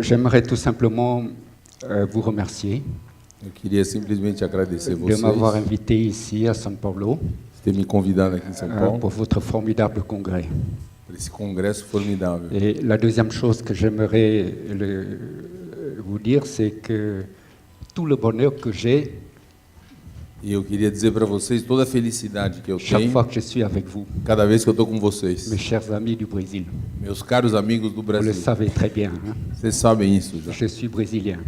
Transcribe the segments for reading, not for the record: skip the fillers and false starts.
J'aimerais tout simplement vous remercier Eu queria simplesmente agradecer de m'avoir vocês invité ici à São Paulo por ter me convidado aqui em São Paulo pour votre formidable congrès. para esse congresso formidável. Et la deuxième chose que j'aimerais vous dire, c'est que tout le bonheur que j'ai E eu queria dizer para vocês toda a felicidade que eu chaque tenho fois que je suis avec vous, cada vez que eu estou com vocês. mes chers amis du Brésil. Meus caros amigos do Vous le Brasil, savez très bien, hein. vocês sabem isso já. Je suis brésilien.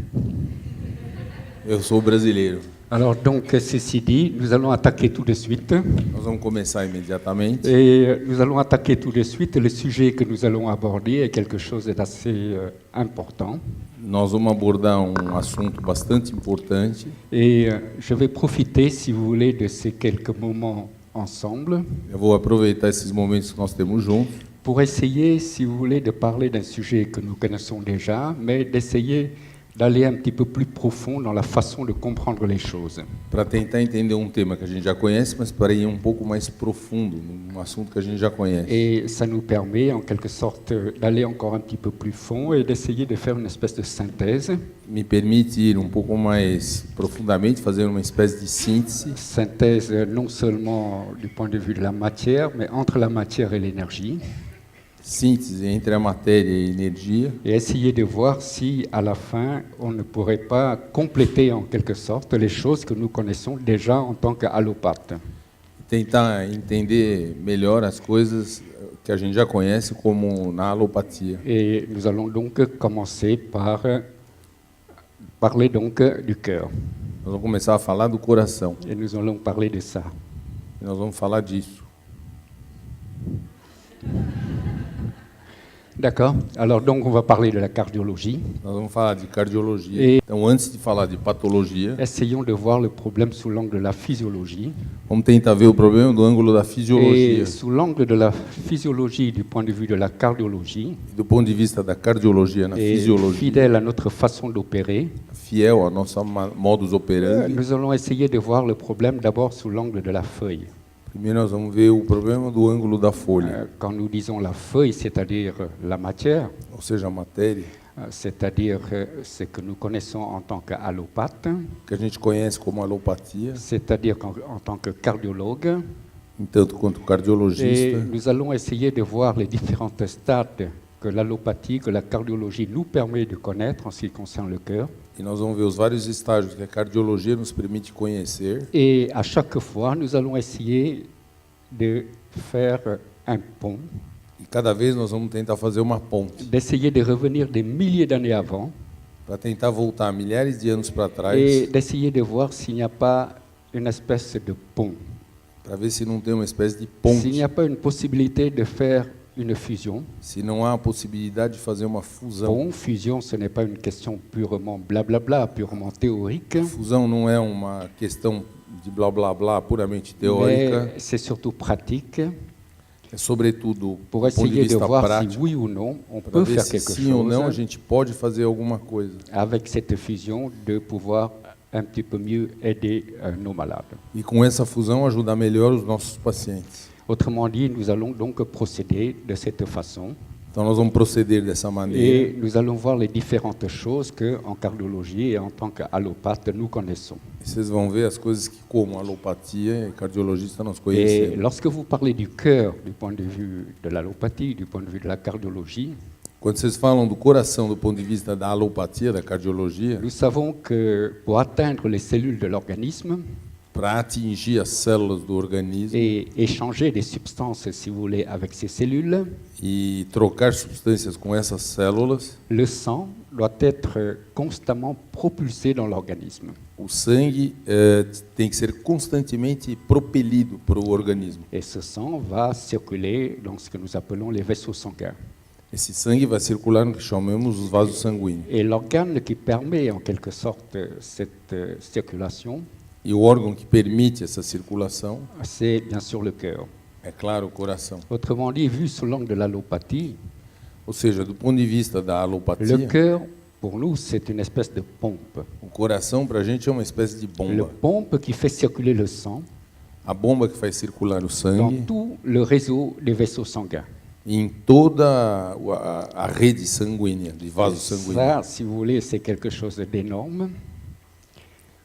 Eu sou brasileiro. Alors donc, ceci dit, nous allons attaquer tout de suite. Nós vamos começar imediatamente. Et nous allons attaquer tout de suite. Le sujet que nous allons aborder est quelque chose d'assez important. Nós vamos abordar assunto bastante importante. Et je vais profiter, si vous voulez, de ces quelques moments ensemble Eu vou aproveitar esses momentos que nós temos juntos pour essayer, si vous voulez, de parler d'un sujet que nous connaissons déjà, mais d'essayer d'aller un petit peu plus profond dans la façon de comprendre les choses. para tentar entender tema que a gente já conhece, mas para ir pouco mais profundo num assunto que a gente já conhece. Et ça nous permet, en quelque sorte, d'aller encore un petit peu plus fond et d'essayer de faire une espèce de synthèse. Me permite ir pouco mais profundamente, fazer uma espécie de síntese. Synthèse non seulement du point de vue de la matière, mais entre la matière et l'énergie. Síntese entre a matéria e a energia. Et essayer de voir si, à la fin, on ne pourrait pas compléter en quelque sorte les choses que nous connaissons déjà en tant qu'allopathe. Tentar entender melhor as coisas que a gente já conhece como na alopatia. Et nous allons donc commencer par parler donc du cœur. Nós vamos começar a falar do coração. Et nous allons parler de ça. E nós vamos falar disso. D'accord. Alors donc on va parler de la cardiologie. Nós vamos falar de cardiologia. Então, antes de falar de patologia, Essayons de voir le problème sous l'angle de la physiologie. vamos tentar ver o problema do ângulo da fisiologia. Et sous l'angle de la physiologie, du point de vue de la cardiologie, Do ponto de vista da cardiologia na et fisiologia, fidèle à notre façon d'opérer, fiel ao nosso modus operandi, nous allons essayer de voir le problème d'abord sous l'angle de la feuille. primeiro nós vamos ver o problema do ângulo da folha, Quand nous disons la feuille, c'est-à-dire la matière, ou seja, a matéria, c'est-à-dire ce que nous connaissons en tant qu'allopathe, que a gente conhece como alopatia, c'est-à-dire en tant que cardiologue, tanto quanto et cardiologista. nous allons essayer de voir les différents stades que l'allopathie, que la cardiologie nous permet de connaître en ce qui concerne le cœur. E nós vamos ver os vários estágios que a cardiologia nos permite conhecer. Et à chaque fois, nous allons essayer de faire un pont, E cada vez nós vamos tentar fazer uma ponte, d'essayer de revenir des milliers d'années avant para tentar voltar milhares de anos para et trás, d'essayer de voir s'il n'y a pas une espèce de pont, para ver se não tem uma espécie de s'il n'y ponte, a pas une possibilité de faire une fusion. se não há a possibilidade de fazer uma fusão. Bon, fusion, ce n'est pas une question purement blablabla, purement théorique, Fusão não é uma questão de blá blá blá puramente teórica, mais c'est surtout pratique é sobretudo pour do ponto de essayer de vista voir si prático, oui ou non on para peut ver faire se quelque sim ou não a chose gente pode fazer alguma coisa. avec cette fusion, de pouvoir un petit peu mieux aider nos malades. E com essa fusão ajudar melhor os nossos pacientes. Autrement dit, nous allons donc procéder de cette façon Então nós vamos proceder dessa et maneira. nous allons voir les différentes choses qu'en cardiologie et en tant qu'allopathe nous connaissons. E vocês vão ver as coisas que, como alopatia e cardiologista, nós Et conhecemos. lorsque vous parlez du cœur du point de vue de l'allopathie, du point de vue de la cardiologie, Quando vocês falam do coração do ponto de vista da alopatia, da cardiologia, nous savons que pour atteindre les cellules de l'organisme para atingir as células do organismo et échanger des substances, si vous voulez, avec ces cellules, e trocar substâncias com essas células, le sang doit être constamment propulsé dans l'organisme. o sangue tem que ser constantemente propelido para o organismo. Et ce sang va circuler dans ce que nous appelons les vaisseaux sanguins. Esse sangue vai circular no que chamamos os vasos sanguíneos. Et l'organe qui permet en quelque sorte cette circulation, E o órgão que permite essa circulação c'est bien sûr le cœur. é, claro, o coração. Autrement dit, vu sous l'angle de l'allopathie, Ou seja, do ponto de vista da le alopatia, cœur, pour nous, c'est une espèce de pompe. o coração para a gente é uma espécie de Le bomba. pompe qui fait circuler le sang A bomba que faz circular o dans sangue tout le réseau des vaisseaux sanguins. em toda a rede sanguínea, de vasos sanguíneos. Ça, si vous voulez, c'est quelque chose d'énorme.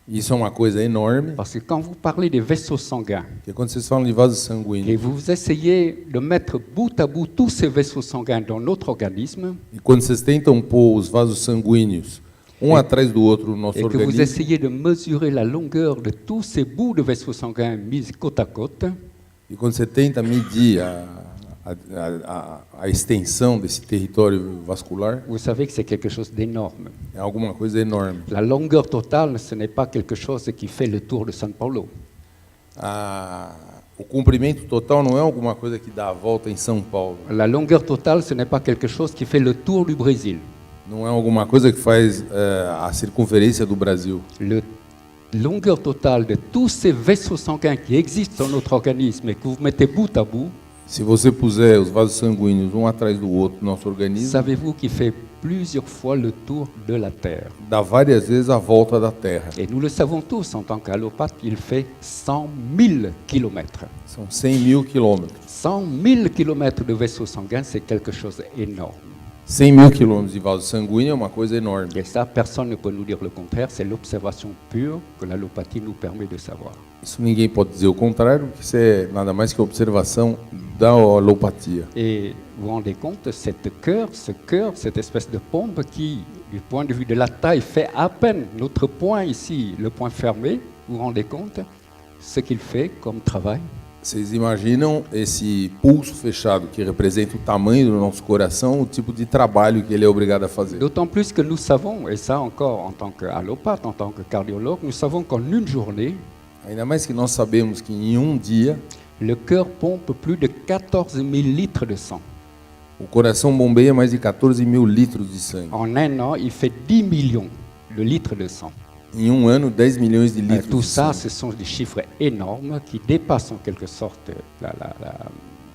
Isso é uma coisa enorme, Parce que quand vous parlez des vaisseaux sanguins, porque quando vocês falam de vasos et sanguíneos, vous essayez de mettre bout à bout tous ces vaisseaux sanguins dans notre organisme, e quando vocês tentam pôr os vasos sanguíneos atrás do outro no nosso et que vous organismo, essayez de mesurer la longueur de tous ces bouts de vaisseaux sanguins mis côte à côte, e quando você tenta medir a extensão desse território vascular, vous savez que c'est quelque chose d'énorme. é alguma coisa enorme. La longueur totale, ce n'est pas quelque chose qui fait le tour de São Paulo. O comprimento total não é alguma coisa que dá a volta em São Paulo. La longueur totale, ce n'est pas quelque chose qui fait le tour du Brésil. Não é alguma coisa que faz a circunferência do Brasil. La longueur totale de tous ces vaisseaux sanguins qui existent dans notre organisme et que vous mettez bout à bout, Se você puser os vasos sanguíneos atrás do outro no nosso organismo, savez-vous qu'il fait plusieurs fois le tour de la Terre. dá várias vezes a volta da Terra. Et nous le savons tous, en tant qu'allopathe, il fait 100 000 kilomètres. São 100.000 quilômetros. 100 000 kilomètres de vaisseaux sanguins, c'est quelque chose d'énorme. 100.000 quilômetros de vaso sanguíneo é uma coisa enorme. Et ça, personne ne peut nous dire le contraire, c'est l'observation pure que l'allopathie nous permet de savoir. Isso ninguém pode dizer o contrário, porque isso é nada mais que a observação da alopatia. Et vous vous rendez compte, ce cœur, cette espèce de pompe qui, du point de vue de la taille, fait à peine notre poing ici, le poing fermé, vous vous rendez compte ce qu'il fait comme travail? Vocês imaginam esse pulso fechado que representa o tamanho do nosso coração, o tipo de trabalho que ele é obrigado a fazer. D'autant plus que nous savons, et ça encore en tant qu'allopathe, en tant que cardiologue, nous savons qu'en une journée, Ainda mais que nós sabemos que em dia, le cœur pompe plus de 14 000 litres de sang. o coração bombeia mais de 14.000 litros de sangue. En un an, il fait 10 millions de litres de sang. Em ano, 10 milhões de litros Tout de ça, sangue. ce sont des chiffres énormes qui dépassent en quelque sorte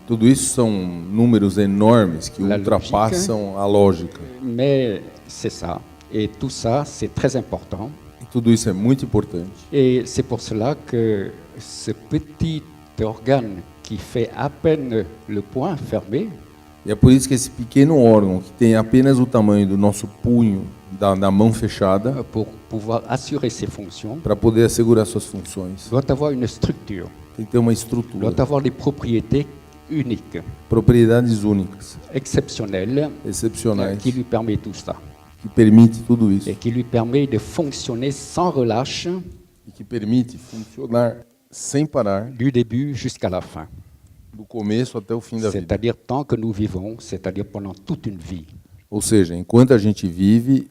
Tudo isso são números enormes que La ultrapassam a lógica. mais c'est ça. Et tout ça, c'est très important. E tudo isso é muito importante. Et c'est pour cela que ce petit organe qui fait à peine le poing fermé, E é por isso que esse pequeno órgão, que tem apenas o tamanho do nosso punho, da mão fechada, pour pouvoir assurer ses fonctions, para poder assegurar suas funções, doit avoir une structure, tem que ter uma estrutura, doit avoir des propriétés uniques, propriedades únicas, exceptionnelles, excepcionais, qui lui permet tout ça. que permite tudo isso Et qui lui permet de fonctionner sans relâche e que permite funcionar sem parar, du début jusqu'à la fin. do começo até o fim da vida. C'est-à-dire tant que nous vivons, c'est-à-dire pendant toute une vie. Ou seja, enquanto a gente vive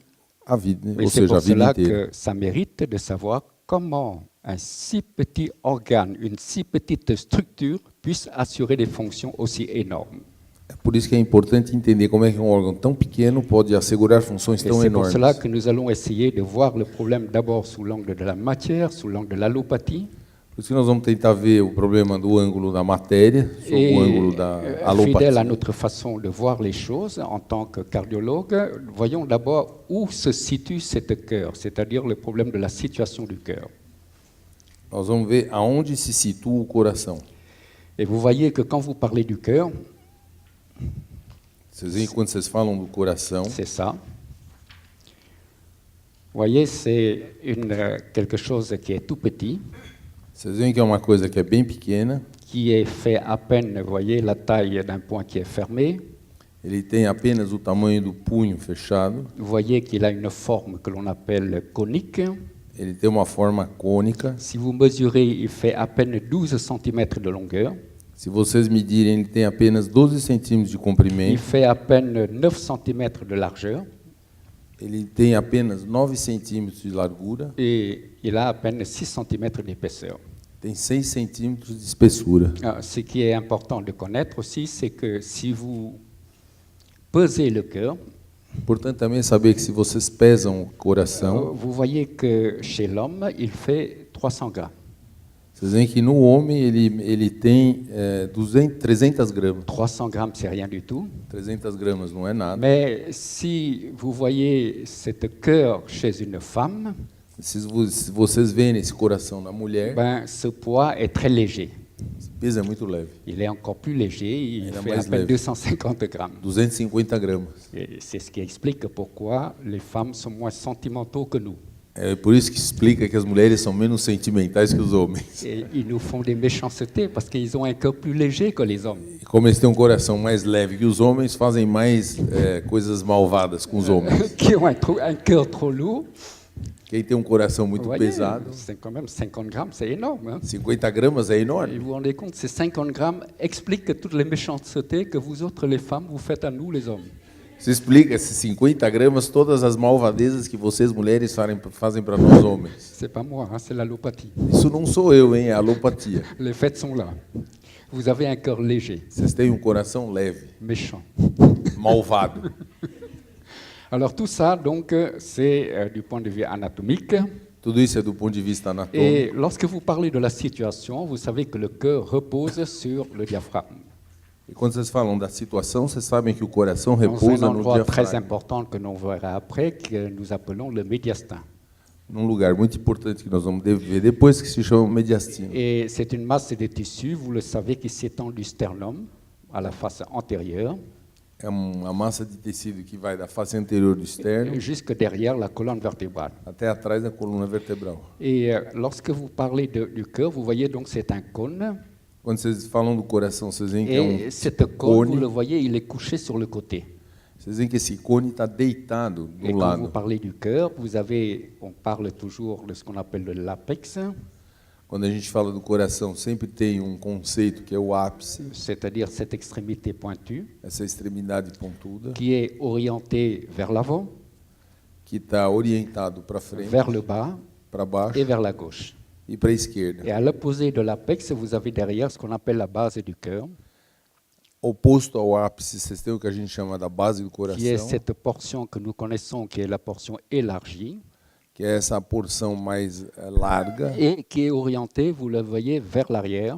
a vida, Et ou c'est seja, a pour vida cela inteira. que ça mérite de savoir comment un si petit organe, une si petite structure puisse assurer des fonctions aussi énormes. É por isso que é importante entender como é que um órgão tão pequeno pode assegurar funções Et tão c'est pour enormes. cela que nous allons essayer de voir le problème d'abord sous l'angle de la matière, sous l'angle de l'allopathie, Por isso que nós vamos tentar ver o problema do ângulo da matéria, sob et o ângulo da fidèle à alopatia. notre façon de voir les choses en tant que cardiologue, voyons d'abord où se situe cet cœur, c'est-à-dire le problème de la situation du cœur. Nós vamos ver aonde se situa o coração. Et vous voyez que quand vous parlez du cœur, Vocês veem que quando vocês falam do coração, c'est ça. Vous voyez, c'est quelque chose qui est tout petit, vocês veem que é uma coisa que é bem pequena, qui est fait à peine, vous voyez, la taille d'un point qui est fermé. ele tem apenas o tamanho do punho fechado, Vous voyez qu'il a une forme que l'on appelle conique. ele tem uma forma cônica. Si vous mesurez, il fait à peine 12 cm de longueur. Se vocês medirem, ele tem apenas 12 centímetros de Il comprimento, fait à peine 9 cm de largeur. ele tem apenas 9 centímetros de largura, Et il a à peine 6 cm d'épaisseur. tem 6 centímetros de espessura. Ce qui est important de connaître aussi, c'est que si vous pesez le cœur, Importante também é saber que se vocês pesam o coração, vous voyez que chez l'homme, il fait 300 grammes. vocês veem que no homem ele tem 300 gramas. 300 grammes, c'est rien du tout. 300 gramas não é nada. Mais si vous voyez cet cœur chez une femme, Se vocês verem esse coração na mulher, ben, ce poids est très léger. peso é muito leve. Il est encore plus léger, il Il est fait moins à peine léger. 250 grammes. 250 gramas. Et c'est ce qui explique pourquoi les femmes sont moins sentimentaux que nous. É por isso que explica que as mulheres são menos sentimentais que os homens. Et ils nous font des méchancetés parce qu'ils ont un cœur plus léger que les hommes. E como eles têm um coração mais leve que os homens, fazem mais coisas malvadas com os homens. Qui ont un cœur trop lourd. Quem tem um coração Vous muito voyez, pesado, c'est quand même 50 grammes, c'est énorme. Hein. 50 gramas é Et enorme. vous vous rendez compte, ces 50 grammes expliquent toutes les méchancetés que vous autres, les femmes, vous faites à nous, les hommes. Isso explica, esses 50 gramas, todas as malvadezas que vocês, mulheres, fazem para nós, homens. C'est pas moi, hein, c'est l'allopathie. Isso não sou eu, hein? É alopatia. Les faits sont là. Vous avez un cœur léger, Vocês têm um coração leve, méchant. malvado. Alors tout ça, donc, c'est du point de vue anatomique. Tudo isso é do ponto de vista anatômico. Et lorsque vous parlez de la situation, vous savez que le cœur repose sur le diaphragme. E quando vocês falam da situação, vocês sabem que o coração Dans un repousa no endroit très diafragma. important que l'on verra après, que nous appelons le médiastin. Num lugar muito importante que nós vamos ver depois, que se chama mediastino. Et c'est une masse de tissu, vous le savez, qui s'étend du sternum à la face antérieure, É uma massa de tecido que vai da face anterior do externo jusque derrière la colonne vertébrale. até atrás da coluna vertebral. Et lorsque vous parlez du cœur, vous voyez donc c'est un cône. Quando vocês falam do coração, vocês veem que é Et cette cône, vous le cone. voyez, il est couché sur le côté. Vocês veem que esse cone está deitado Et do quand vous lado. parlez du cœur, on parle toujours de ce qu'on appelle l'apex, Quando a gente fala do coração, sempre tem um conceito que é o ápice, c'est-à-dire cette extrémité pointue, essa extremidade pontuda, qui est orientée vers l'avant, que está orientado para frente, vers le bas para baixo et vers la gauche. e para a esquerda. Et à l'opposé de l'apex, vous avez derrière ce qu'on appelle la base du cœur, Oposto ao ápice, vocês têm o que a gente chama da base do qui est coração, cette portion que nous connaissons, qui est la portion élargie, que é essa porção mais larga, et qui est orientée, vous le voyez, vers l'arrière,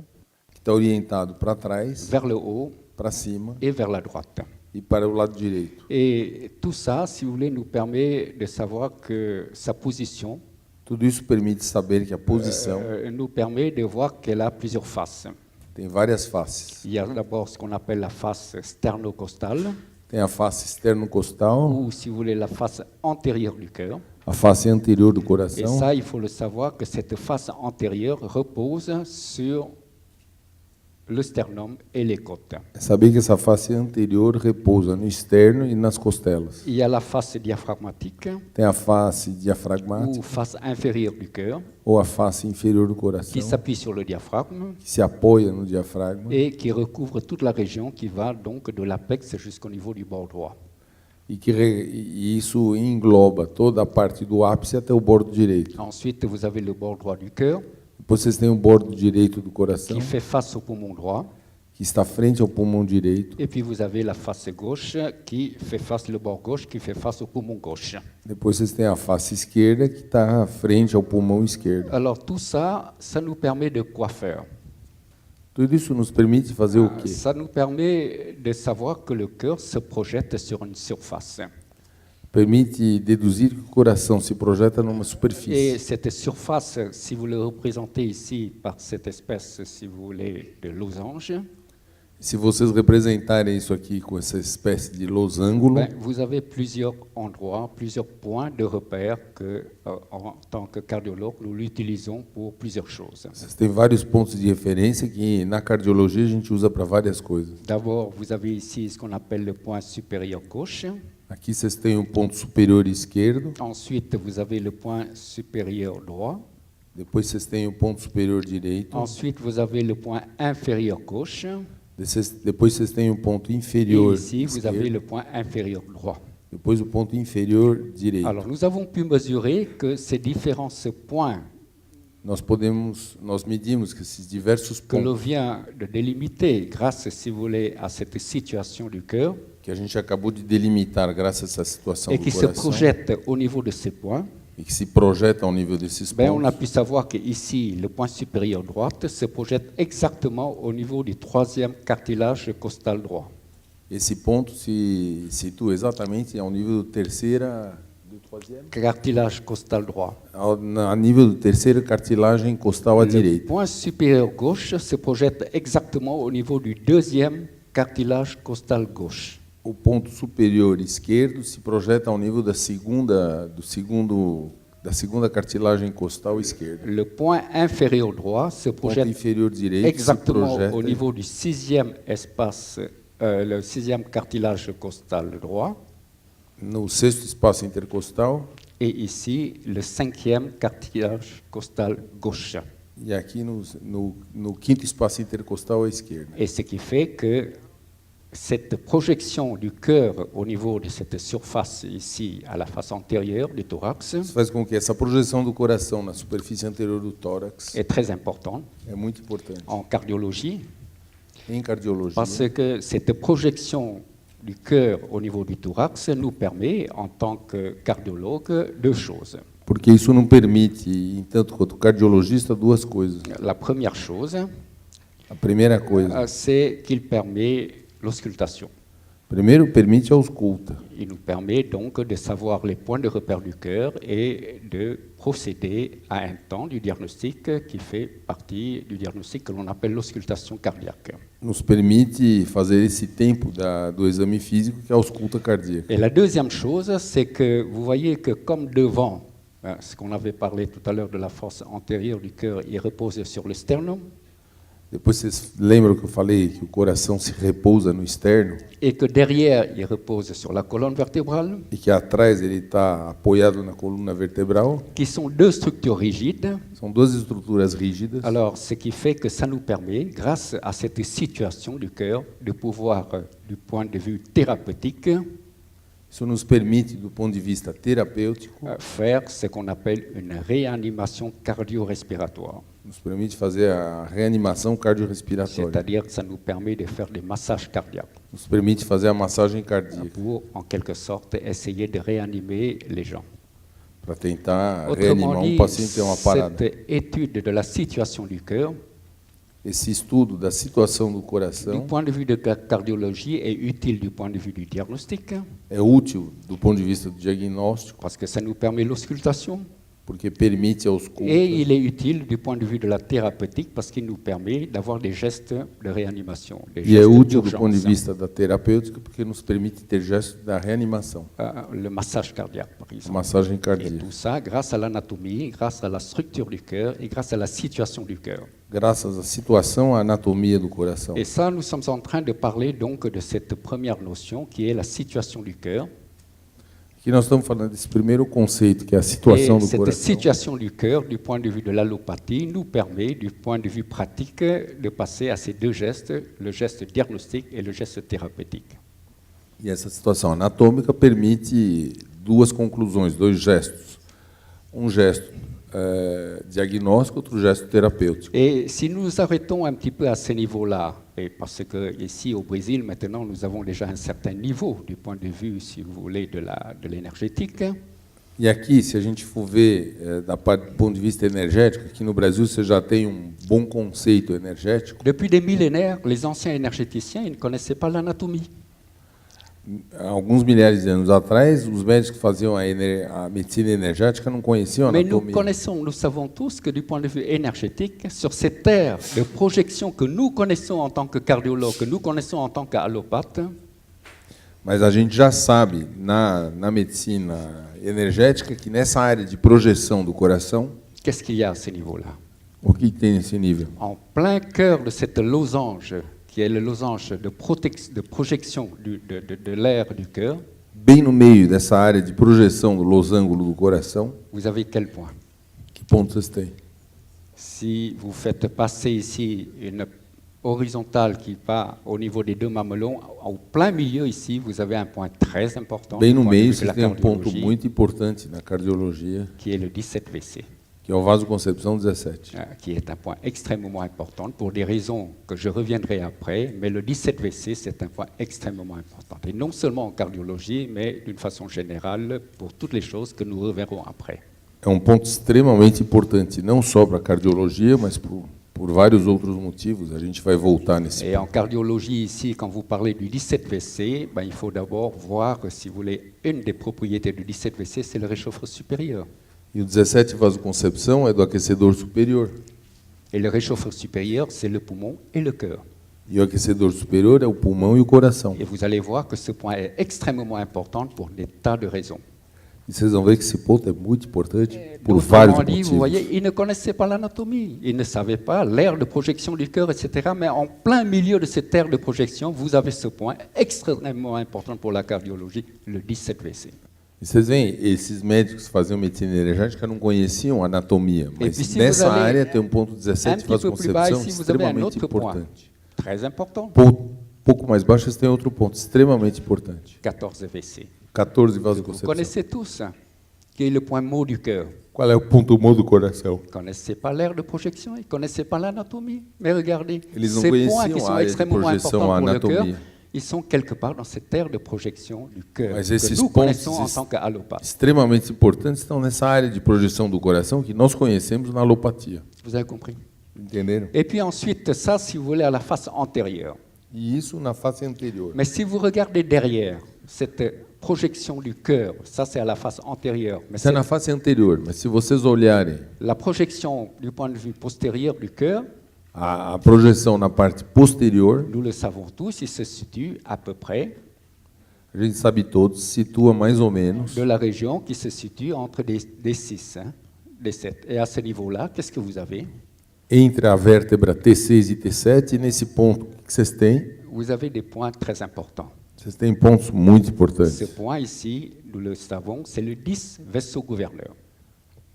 que está orientado para trás, vers le haut para cima et vers la droite. e para o lado direito. Et tout ça, si vous voulez, nous permet de savoir que sa position Tudo isso permite saber que a posição nous permet de voir qu'elle a plusieurs faces. tem várias faces. Il y a d'abord ce qu'on appelle la face sternocostale, Tem a face externo-costal, ou si vous voulez, la face antérieure du cœur. a face anterior do Et coração. ça, il faut le savoir que cette face antérieure repose sur le sternum et les côtes. É saber que essa face anterior repousa no externo e nas costelas. Il y a la face diaphragmatique, Tem a face ou diafragmática face inférieure du cœur, ou a face inferior do qui coração, s'appuie sur le diaphragme que se apoia no diafragma et qui recouvre toute la région qui va donc de l'apex jusqu'au niveau du bord droit. e isso engloba toda a parte do ápice até o bordo direito. Ensuite, vous avez le bord droit du cœur Depois vocês têm o bordo direito do coração, qui fait face au poumon droit, que está frente ao pulmão direito. et puis vous avez la face gauche qui fait face, le bord gauche qui fait face au poumon gauche. Depois vocês têm a face esquerda, que está frente ao pulmão esquerdo. Alors tout ça, ça nous permet de quoi faire? Tudo isso nos permite fazer o quê? Ça nous permet de savoir que le cœur se projette sur une surface. Permite deduzir que o coração se projeta numa Et superfície. cette surface, si vous le représentez ici par cette espèce, si vous voulez, de losange, Se vocês representarem isso aqui com essa espécie de losango, ben, vous avez plusieurs endroits, plusieurs points de repère que, en tant que cardiologue, nous l'utilisons pour plusieurs choses. vocês têm vários pontos de referência que na cardiologia a gente usa para várias coisas. D'abord, vous avez ici ce qu'on appelle le point supérieur gauche. Aqui vocês têm o ponto superior esquerdo, Ensuite, vous avez le point supérieur droit. depois vocês têm o ponto superior direito, Ensuite, vous avez le point inférieur gauche. depois vocês têm o ponto Et inferior ici, vous avez esquerdo, le point inférieur droit. depois o ponto inferior direito. Alors, nous avons pu mesurer que ces différents points Nós medimos que esses diversos que l'on pontos vient de délimiter grâce, si vous voulez, à cette situation du cœur que a gente acabou de delimitar graças a essa situação et do qui se coração projettent au niveau de ces points, e que se projeta ao nível desses ben, on a pontos, pu savoir qu'ici, le point supérieur droite se projette exactement au niveau du troisième cartilage costal droit. esse ponto se situa exatamente ao nível da terceira do troisième? Cartilage costal droit. A nível do terceiro, cartilagem costal à Le direita. point supérieur gauche se projette exactement au niveau du deuxième cartilage costal gauche. O ponto superior esquerdo se projeta ao nível da segunda cartilagem costal esquerda. Le point inférieur droit se O ponto projette inferior direito se exactement projeta au niveau du sixième espace, le sixième cartilage costal droit, no sexto espaço intercostal et ici le cinquième cartilage costal gauche. e aqui no quinto espaço intercostal à esquerda. Et ce qui fait que cette projection du cœur au niveau de cette surface ici, à la face antérieure du thorax, Isso faz com que essa projeção do coração na superfície anterior do tórax est très importante é muito importante en cardiologie, em cardiologia, parce que cette projection du cœur au niveau du thorax nous permet, en tant que cardiologue, deux choses. porque isso não permite, em tanto quanto cardiologista, duas coisas. La première chose, A primeira coisa, c'est qu'il permet l'auscultation. primeiro permite a ausculta. Il nous permet donc de savoir les points de repère du cœur et de procéder à un temps du diagnostic qui fait partie du diagnostic que l'on appelle l'auscultation cardiaque. Nos permite fazer esse tempo do exame físico, que é a ausculta cardíaca. Et la deuxième chose, c'est que vous voyez que comme devant, ce qu'on avait parlé tout à l'heure de la force antérieure du cœur, il repose sur le sternum, Depois vocês lembram que eu falei que o coração se repousa no externo et que derrière, il repose sur la colonne vertébrale, e que atrás ele está apoiado na coluna vertebral? qui sont deux structures rigides. São duas estruturas rígidas. Alors, ce qui fait que ça nous permet, grâce à cette situation du cœur, de pouvoir, du point de vue thérapeutique, Isso nos permite, do ponto de vista terapêutico, faire ce qu'on appelle une réanimation cardio-respiratoire. nos permite fazer a reanimação cardiorrespiratória. C'est-à-dire que ça nous permet de faire des massages cardiaques Nos permite fazer a massagem cardíaca pour, en quelque sorte, essayer de réanimer les gens. para tentar reanimar Autrement dit, paciente em uma parada. cette étude de la situation du cœur, Esse estudo da situação do du coração point de vue de la cardiologie, est utile du point de vue du diagnostic, é útil do ponto de vista do diagnóstico, parce que ça nous permet l'auscultation. porque permite a ausculta. Et il est utile du point de vue de la thérapeutique parce qu'il nous permet d'avoir des gestes de réanimation, des E é gestes útil do ponto de d'urgence. vista da terapêutica, porque nos permite ter gestos da reanimação, Le massage cardiaque, par a exemple. massagem Et cardíaca. tout ça grâce à l'anatomie, grâce à la structure du cœur et grâce à la situation du cœur. Graças à situação, à anatomia do coração. Et ça, nous sommes en train de parler donc de cette première notion qui est la situation du cœur. Aqui nós estamos falando desse primeiro conceito, que é a Et situação do cette coração. situation du cœur, du point de vue de l'allopathie, nous permet, du point de vue pratique, de passer à ces deux gestes, le geste diagnostique et le geste thérapeutique. E essa situação anatômica permite duas conclusões, dois gestos. Um gesto diagnóstico, outro gesto terapêutico. Et si nous nous arrêtons un petit peu à ce niveau-là, et parce que ici au Brésil, maintenant, nous avons déjà un certain niveau du point de vue, si vous voulez, de l'énergétique. E aqui, se a gente for ver do ponto de vista energético, aqui no Brasil você já tem bom conceito energético. Depuis des millénaires, les anciens énergéticiens, ils ne connaissaient pas l'anatomie. Há alguns milhares de anos atrás, os médicos que faziam a medicina energética não conheciam a Mais nous anatomia. connaissons, nous savons tous que du point de vue énergétique, sur cette aire de projection que nous connaissons en tant que cardiologue, que nous connaissons en tant qu'allopathe, Mas a gente já sabe, na medicina energética, que nessa área de projeção do coração, qu'est-ce qu'il y a à ce niveau-là? o que tem nesse nível? En plein cœur de cette losange, qui est le losange de projection de l'air du cœur, Bem no meio dessa área de projeção do losango do coração, vous avez quel point? que ponto vocês têm? Si vous faites passer ici une horizontale qui va au niveau des deux mamelons, au plein milieu ici, vous avez un point très important Bem du no point de meio, vue de vocês la têm ponto cardiologie, muito importante na cardiologia, qui est le 17VC, que é o vasoconcepção 17. qui est un point extrêmement important pour des raisons que je reviendrai après, mais le 17VC, c'est un point extrêmement important. Et non seulement en cardiologie, mais d'une façon générale pour toutes les choses que nous reverrons après. É ponto extremamente importante, não só para a cardiologia, mas para por vários outros motivos. A gente vai voltar nesse Et en ponto. cardiologie, ici, quand vous parlez du 17VC, ben, il faut d'abord voir, si vous voulez, une des propriétés du 17VC, c'est le réchauffeur supérieur. E o 17 vasoconcepção é do aquecedor superior. Et le réchauffeur supérieur, c'est le poumon et le cœur. E o aquecedor superior é o pulmão e o coração. Et vous allez voir que ce point est extrêmement important pour des tas de raisons. E vocês vão ver que esse ponto é muito importante por vários Autrement dit, vous motivos. voyez, ils ne connaissaient pas l'anatomie, ils ne savaient pas l'aire de projection du cœur, etc. Mais en plein milieu de cette aire de projection, vous avez ce point extrêmement important pour la cardiologie, le 17VC. E vocês veem, esses médicos que faziam medicina energética não conheciam anatomia, mas puis, se nessa vous allez área tem um ponto Un 17 petit peu plus bas, vasoconcepção ici, vous avez un extremamente autre point, importante. très important, Pouco mais baixo, vocês têm outro ponto extremamente importante. 14VC. 14 Vous vasoconcepção. connaissez tous, hein, qui est le point mot du cœur. Qual é o ponto mão do coração? Ils ne connaissaient pas l'aire de projection, ils ne connaissaient pas l'anatomie. Mais regardez, Eles não ces points conheciam qui a sont área de extrêmement projeção, importants a pour le cœur, anatomia. ils sont quelque part dans cette aire de projection du cœur Mas que esses nous connaissons pontos en tant qu'allopathe. extremamente importantes estão nessa área de projeção do coração que nós conhecemos na alopatia. Vous avez compris? Entenderam? Et puis ensuite, ça, si vous voulez, à la face antérieure. E isso na face anterior. Mais si vous regardez derrière, cette projection du cœur, ça c'est à la face antérieure. Mais Isso é na face anterior, mas se vocês olharem la projection du point de vue postérieur du cœur, a projeção na parte posterior, nous le savons tous, il se situe à peu près a gente sabe todos, situa mais ou menos de la région qui se situe entre des 6, hein, des 7. Et à ce niveau-là, qu'est-ce que vous avez? entre a vértebra T6 e T7, e nesse ponto que vocês têm, Vous avez des points très importants. vocês têm pontos muito Ce importantes. point ici, nous le savons, c'est le 10 vaisseau-gouverneur.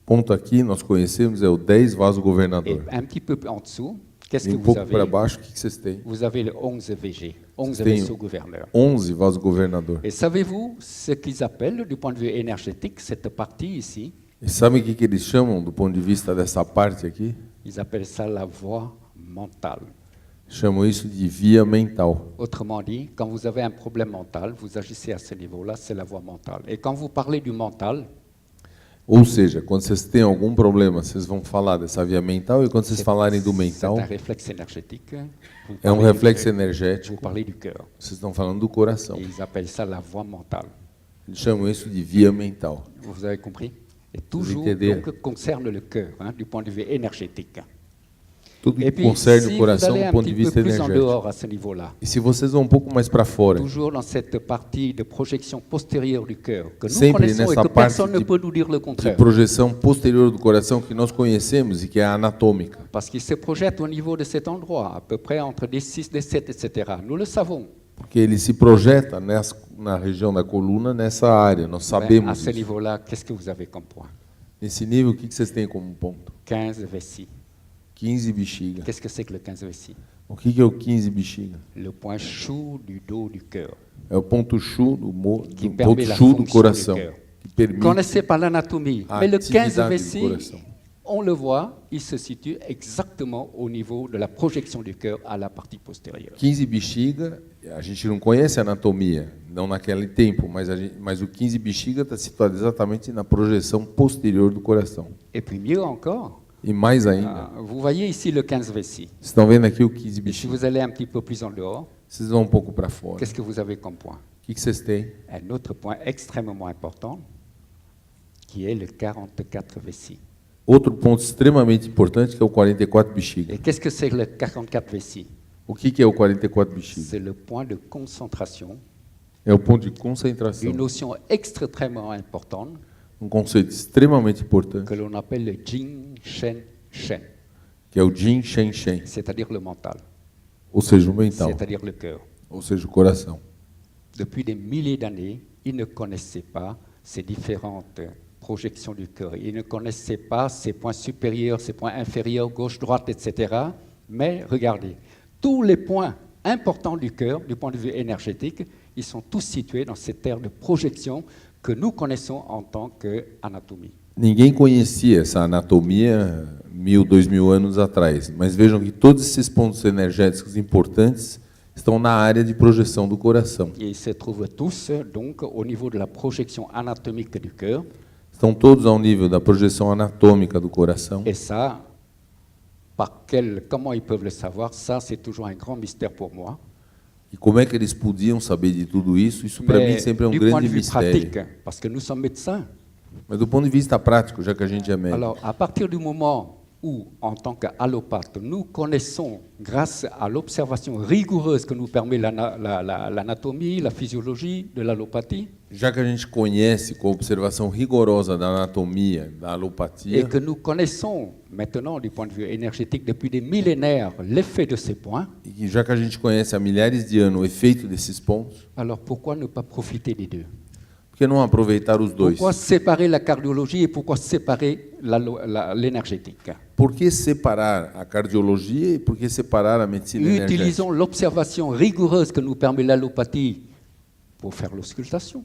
Ponto aqui, nós conhecemos, é o 10 Et vaso-governador. un petit peu en dessous, qu'est-ce E que um vous pouco para avez? baixo, o que vocês têm? Vous avez le 11 VG, 11 Tem vaisseau-gouverneur. 11 vaso-governador. Et savez-vous ce qu'ils appellent, du point de vue énergétique, cette partie ici? E sabe o que eles chamam, do ponto de vista dessa parte aqui? Ils appellent ça la voie mentale. Chamam isso de via mental. Autrement dit, quand vous avez un problème mental, vous agissez à ce niveau-là, c'est la voie mentale. Et quand vous parlez du mental, Ou seja, quando vocês têm algum problema, vocês vão falar dessa via mental, e quando vocês falarem do c'est mental, un réflexe énergétique. Vous é um parlez du reflexo cœur. energético, Vous parlez du cœur. vocês estão falando do coração. Et ils appellent ça la voie mentale. Eles chamam isso de via mental. Vous avez compris? Et toujours entenderam? donc, concerne le cœur, hein, du point de vue énergétique. Tudo Et que puis, concerne si o vous coração allez do un ponto de petit peu vista plus en energético. dehors à ce niveau-là, E se vocês vão um pouco mais para fora, toujours dans cette partie de projection postérieure du cœur, que nous Sempre connaissons et nessa que parte personne ne de- peut nous dire le de contraire, projeção posterior do coração que nós conhecemos e que é a anatômica, parce qu'il se projette au niveau de cet endroit, à peu près entre des 6, des 7, etc. Nous le savons. porque ele se projeta na região da coluna, nessa área, nós Mais à sabemos ce isso. niveau-là, qu'est-ce que vous avez comme point? Nesse nível, o que vocês têm como ponto? 15 vessie. 15 bexiga. Qu'est-ce que c'est que le 15 vessie? O que é o 15 bexiga? Le point chaud du dos du cœur. É o ponto chu Que do, permet ponto la chu do fonction coração, du cœur. que permite Connaissez pas l'anatomie, a mais le 15 atividade do vessie, coração. on le voit, il se situe exactement au niveau de la projection du cœur à la partie postérieure. 15 bexiga, a gente não conhece a anatomia, não naquele tempo, mas o 15 bexiga está situado exatamente na projeção posterior do coração. Et puis mieux encore, E mais ainda, vous voyez ici le 15 vessie. vocês estão vendo aqui o 15 Et si bexiga. vous allez un petit peu plus en dehors, Vocês vão um pouco para fora. qu'est-ce que vous avez comme point? O que vocês têm? Un autre point extrêmement important, qui est le 44 vessie. Outro ponto extremamente importante, que é o 44 bexiga. Et qu'est-ce que c'est que le 44 vessie? O que é o 44 bexiga? C'est le point de concentration, É o ponto de concentração, une notion extrêmement importante um conceito extremamente importante, que l'on appelle le Jing Shen Shen, que é o Jin Shen Shen, c'est-à-dire le mental, ou seja, o mental, c'est-à-dire le cœur. ou seja, o coração. Depuis des milliers d'années, ils ne connaissaient pas ces différentes projections du cœur. Ils ne connaissaient pas ces points supérieurs, ces points inférieurs, gauche, droite, etc. Mais regardez, tous les points importants du cœur, du point de vue énergétique, ils sont tous situés dans cette aire de projection que nous connaissons en tant qu'anatomie. Ninguém conhecia essa anatomia 1000, 2000 anos atrás, mas vejam que todos esses pontos energéticos importantes estão na área de projeção do coração. Et ils se trouvent tous donc au niveau de la projection anatomique du cœur. Estão todos ao nível da projeção anatômica do coração. Et ça, Comment ils peuvent le savoir? Ça, c'est toujours un grand mystère pour moi. E como é que eles podiam saber de tudo isso? Isso para mim Mais sempre é um du point de grande vue mistério. pratique, parce que nous sommes médecins. Mas do ponto de vista prático, já que a gente é médico, Alors, à partir du moment où, en tant qu'allopathe, nous connaissons, grâce à l'observation rigoureuse que nous permet l'anatomie, la physiologie de l'allopathie, já que a gente conhece com a observação rigorosa da anatomia, da et alopatia, que nous connaissons maintenant, du point de vue énergétique, depuis des millénaires, l'effet de ces points, e que já que a gente conhece há milhares de anos o efeito desses pontos, alors pourquoi ne pas profiter des deux? por que não aproveitar os dois? Pourquoi séparer la cardiologie et pourquoi séparer l'énergétique? Por que separar a cardiologia e por que separar a medicina energética? Utilisons l'observation rigoureuse que nous permet l'allopathie pour faire l'auscultation.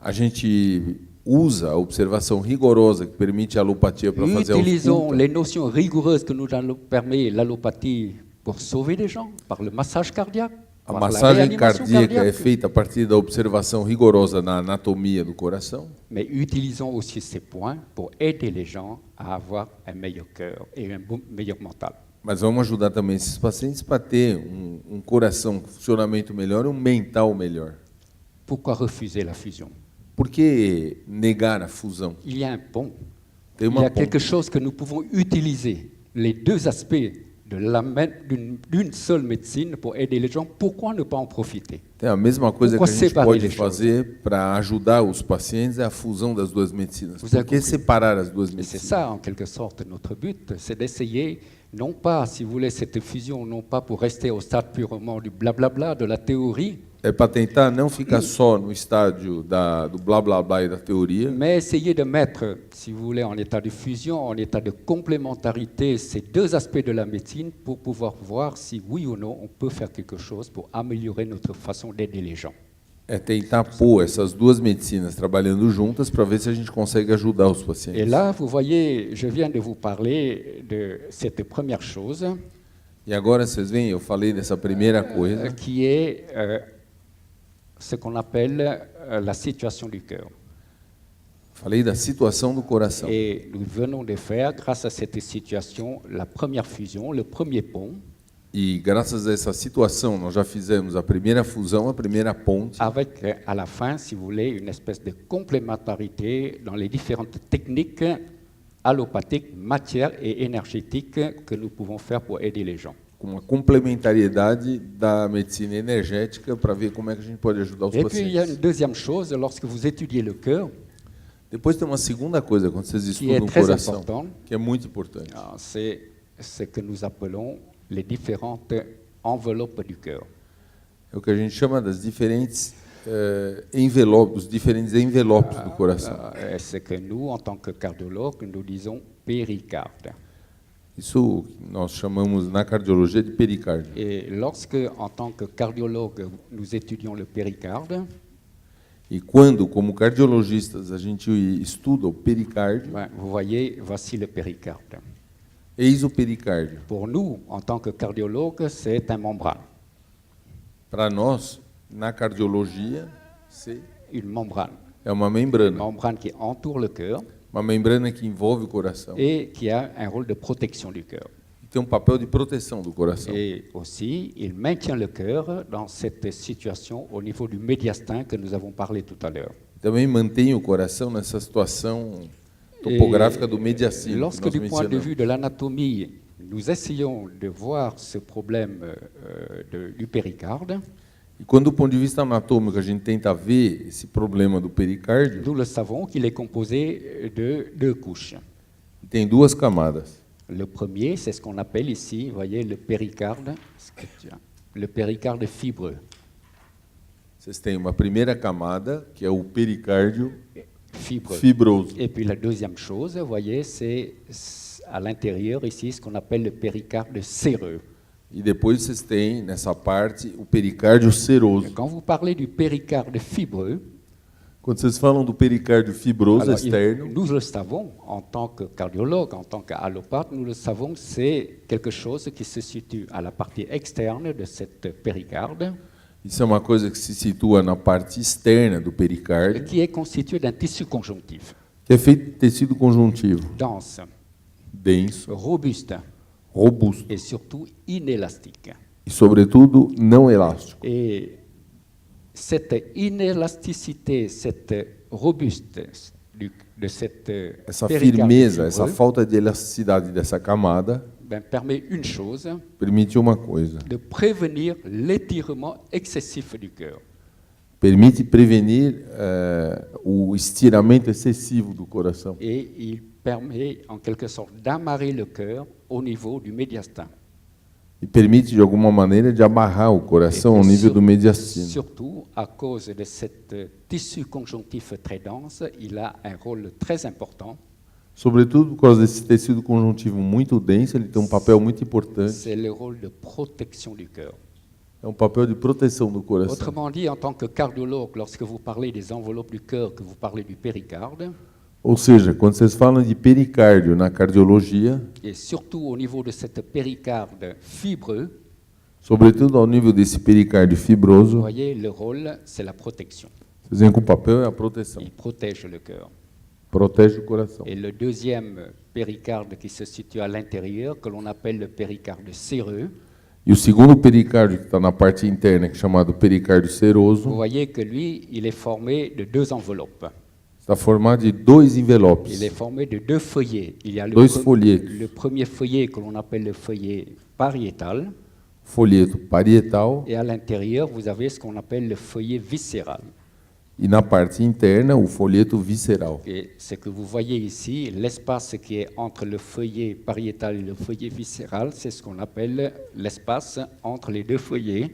A gente usa a observação rigorosa que permite a alopatia para fazer a Utilisons ausculta. les notions rigoureuses que nous permet l'allopathie pour sauver les gens par le massage cardiaque. A par la massagem réanimation cardíaca é cardiaque. feita a partir da observação rigorosa na anatomia do coração. Mais utilisons aussi ces points pour aider les gens à avoir un meilleur cœur et un meilleur mental. Mas vamos ajudar também esses pacientes para ter um coração, um funcionamento melhor e um mental melhor. Pourquoi refuser la fusion? Por que negar a fusão? Il y a un pont. Tem Il y uma a quelque ponte. chose que nous pouvons utiliser, les deux aspects d'une seule médecine pour aider les gens. Pourquoi ne pas en profiter? Tem a mesma coisa que Pourquoi a gente séparer pode les choses? fazer para ajudar os pacientes é a fusão das duas medicinas. Vous Por avez que compris. separar as duas Et c'est medicinas? ça, en quelque sorte, notre but, c'est d'essayer, non pas, si vous voulez, cette fusion, non pas pour rester au stade purement du blablabla, de la théorie, É para tentar não ficar só no estádio do blá blá blá e da teoria, mais essayer de mettre, si vous voulez, en état de fusion, en état de complémentarité, ces deux aspects de la médecine pour pouvoir voir si, oui ou non, on peut faire quelque chose pour améliorer notre façon d'aider les gens. é tentar pôr essas duas medicinas trabalhando juntas para ver se a gente consegue ajudar os Et pacientes. là, vous voyez, je viens de vous parler de cette première chose, E agora vocês veem, eu falei dessa primeira coisa, qui est ce qu'on appelle la situation du cœur. falei da situação do coração. Et nous venons de faire, grâce à cette situation, la première fusion, le premier pont, E graças a essa situação, nós já fizemos a primeira fusão, a primeira ponte, avec à la fin, si vous voulez, une espèce de complémentarité dans les différentes techniques allopathiques, matières et énergétiques que nous pouvons faire pour aider les gens. com uma complementariedade da medicina energética para ver como é que a gente pode ajudar os Et puis, il y a une pacientes. deuxième chose, lorsque vous étudiez le cœur, Depois tem uma segunda coisa, quando vocês qui estudam est o très coração, importante, que é muito importante. c'est ce que nous appelons les différentes enveloppes du cœur. É o que a gente chama das diferentes envelopes, os diferentes envelopes do coração. Ce que nous, en tant que cardiologues, nous disons péricarde. Isso nós chamamos na cardiologia de pericárdio. Et lorsque, en tant que cardiologue, nous étudions le péricarde, E quando, como cardiologistas, a gente estuda o pericárdio, vous voyez, voici le péricarde. eis o pericárdio. Pour nous, en tant que cardiologue, c'est un membrane. Para nós, na cardiologia, Une membrane. é uma Une membrana. membrane qui entoure le cœur Uma membrana que envolve o coração. et qui a un rôle de protection du cœur. E tem um papel de proteção do coração. Et aussi, il maintient le cœur dans cette situation au niveau du médiastin que nous avons parlé tout à l'heure. Também mantém o coração nessa situação topográfica do mediastino. que Lorsque, nós du point de mencionamos. vue de l'anatomie, nous essayons de voir ce problème du péricarde, E quando, do ponto de vista anatômico, a gente tenta ver esse problema do pericárdio, nous le savons qu'il est composé de deux couches. tem duas camadas. Le premier, c'est ce qu'on appelle ici, vous voyez, le péricarde fibreux. Vocês têm uma primeira camada, que é o pericárdio Fibreux. fibroso. Et puis la deuxième chose, vous voyez, c'est à l'intérieur ici ce qu'on appelle le péricarde séreux. E depois vocês têm, nessa parte, o pericárdio seroso. Quand vous parlez du péricarde fibreux, Quando vocês falam do pericárdio fibroso alors, externo, nous le savons, en tant que cardiologue, en tant qu'allopathe, nous le savons, c'est quelque chose qui se situe à la partie externe de cette péricarde, isso é uma coisa que se situa na parte externa do pericárdio, qui est constituée d'un tissu conjonctif, que é feito de tecido conjuntivo, dense, denso, robuste, robusto et surtout inélastique. e, sobretudo, não elástico. Et cette inélasticité, cette robustesse de cette Essa péricarde firmeza, essa fibreuse, falta de elasticidade dessa camada permet une chose, permite uma coisa: de prévenir l'étirement excessif du cœur. permite prevenir o estiramento excessivo do coração. Et il permet en quelque sorte d'amarrer le cœur au niveau du médiastin. E permite, de alguma maneira, de amarrar o coração ao nível do mediastino. Surtout, à cause de ce tissu conjonctif très dense, il a un rôle très important. Sobretudo por causa desse tecido conjuntivo muito denso, ele tem um papel muito importante. C'est le rôle de protection du cœur. É um papel de proteção do coração. Autrement dit, en tant que cardiologue, lorsque vous parlez des enveloppes du cœur, que vous parlez du péricarde, Ou seja, quando vocês falam de pericárdio na cardiologia, et surtout au niveau de cette péricarde fibreux, sobretudo ao nível desse pericárdio vous fibroso, voyez, le rôle, c'est la protection. vocês veem que o papel é a proteção. Il protège le cœur. Protege o coração. Et le deuxième péricarde qui se situe à l'intérieur, que l'on appelle le péricarde séreux, E o segundo pericárdio, que está na parte interna, que é chamado pericárdio vous seroso, voyez que lui, il est formé de deux enveloppes. está formado de dois envelopes, Il est formé de deux feuillets. Il y a dois folhetos. le premier feuillet que l'on appelle le feuillet pariétal, Folheto parietal et à l'intérieur, vous avez ce qu'on appelle le feuillet viscéral. e na parte interna o folheto visceral. Et ce que vous voyez ici, l'espace qui est entre le feuillet pariétal et le feuillet viscéral, c'est ce qu'on appelle l'espace entre les deux feuillets.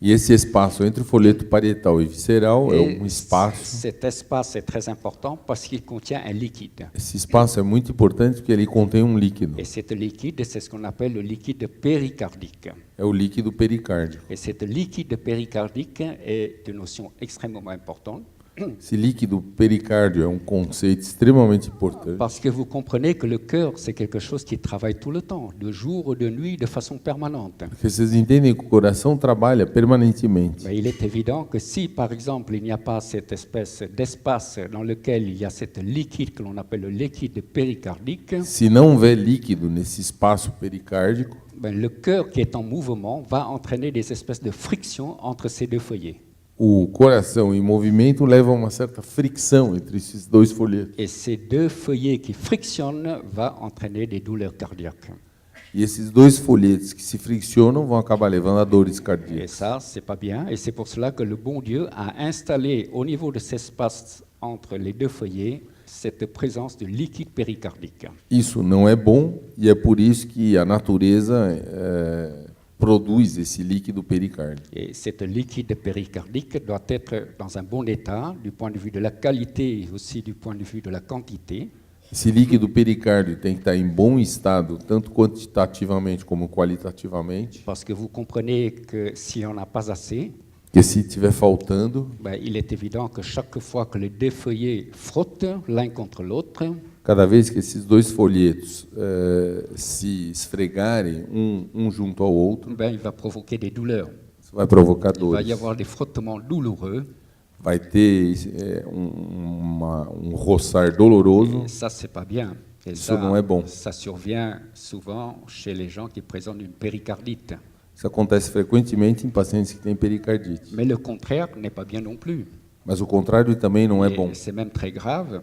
E esse espaço entre o folheto parietal e visceral é Et um espaço. cet espace est très important parce qu'il contient un liquide. Esse espaço é muito importante porque ele contém um líquido. Et ce liquide, c'est ce qu'on appelle le liquide péricardique. É o líquido pericárdio. Et cette liquide péricardique est une notion extrêmement importante Esse líquido pericárdio é um conceito extremamente importante, parce que vous comprenez que le cœur, c'est quelque chose qui travaille tout le temps, de jour ou de nuit, de façon permanente. porque vocês entendem que o coração trabalha permanentemente. Mais il est évident que si, par exemple, il n'y a pas cette espèce d'espace dans lequel il y a cette liquide que l'on appelle le liquide péricardique, Se não houver líquido nesse espaço pericárdico, le cœur qui est en mouvement va entraîner des espèces de frictions entre ces deux feuillets. o coração em movimento leva a uma certa fricção entre esses dois folhetos. Et ces deux feuillets qui frictionnent va entraîner des douleurs cardiaques. E esses dois folhetos que se friccionam vão acabar levando a dores Et cardíacas. ça, c'est pas bien. Et c'est pour cela que le bon Dieu a installé au niveau de cet espace entre les deux feuillets cette présence de liquide péricardique. Isso não é bom e é por isso que a natureza produz esse líquido pericárdio. Et cette liquide péricardique doit être dans un bon état du point de vue de la qualité et aussi du point de vue de la quantité. Esse líquido pericárdio tem que estar em bom estado, tanto quantitativamente como qualitativamente, Parce que vous comprenez que si on n'a pas assez, porque se estiver faltando, il est évident que chaque fois que les deux feuillets frottent l'un contre l'autre, cada vez que esses dois folhetos se esfregarem junto ao outro, il va provoquer des douleurs. isso vai provocar Il va dores. y avoir des frottements douloureux. Vai ter roçar doloroso. Et ça, c'est pas bien. Et Isso não é bom. ça survient souvent chez les gens qui présentent une péricardite. Isso acontece frequentemente em pacientes que têm pericardite. Mais le contraire n'est pas bien non plus. Mas o contrário também não é Et bom. c'est même très grave.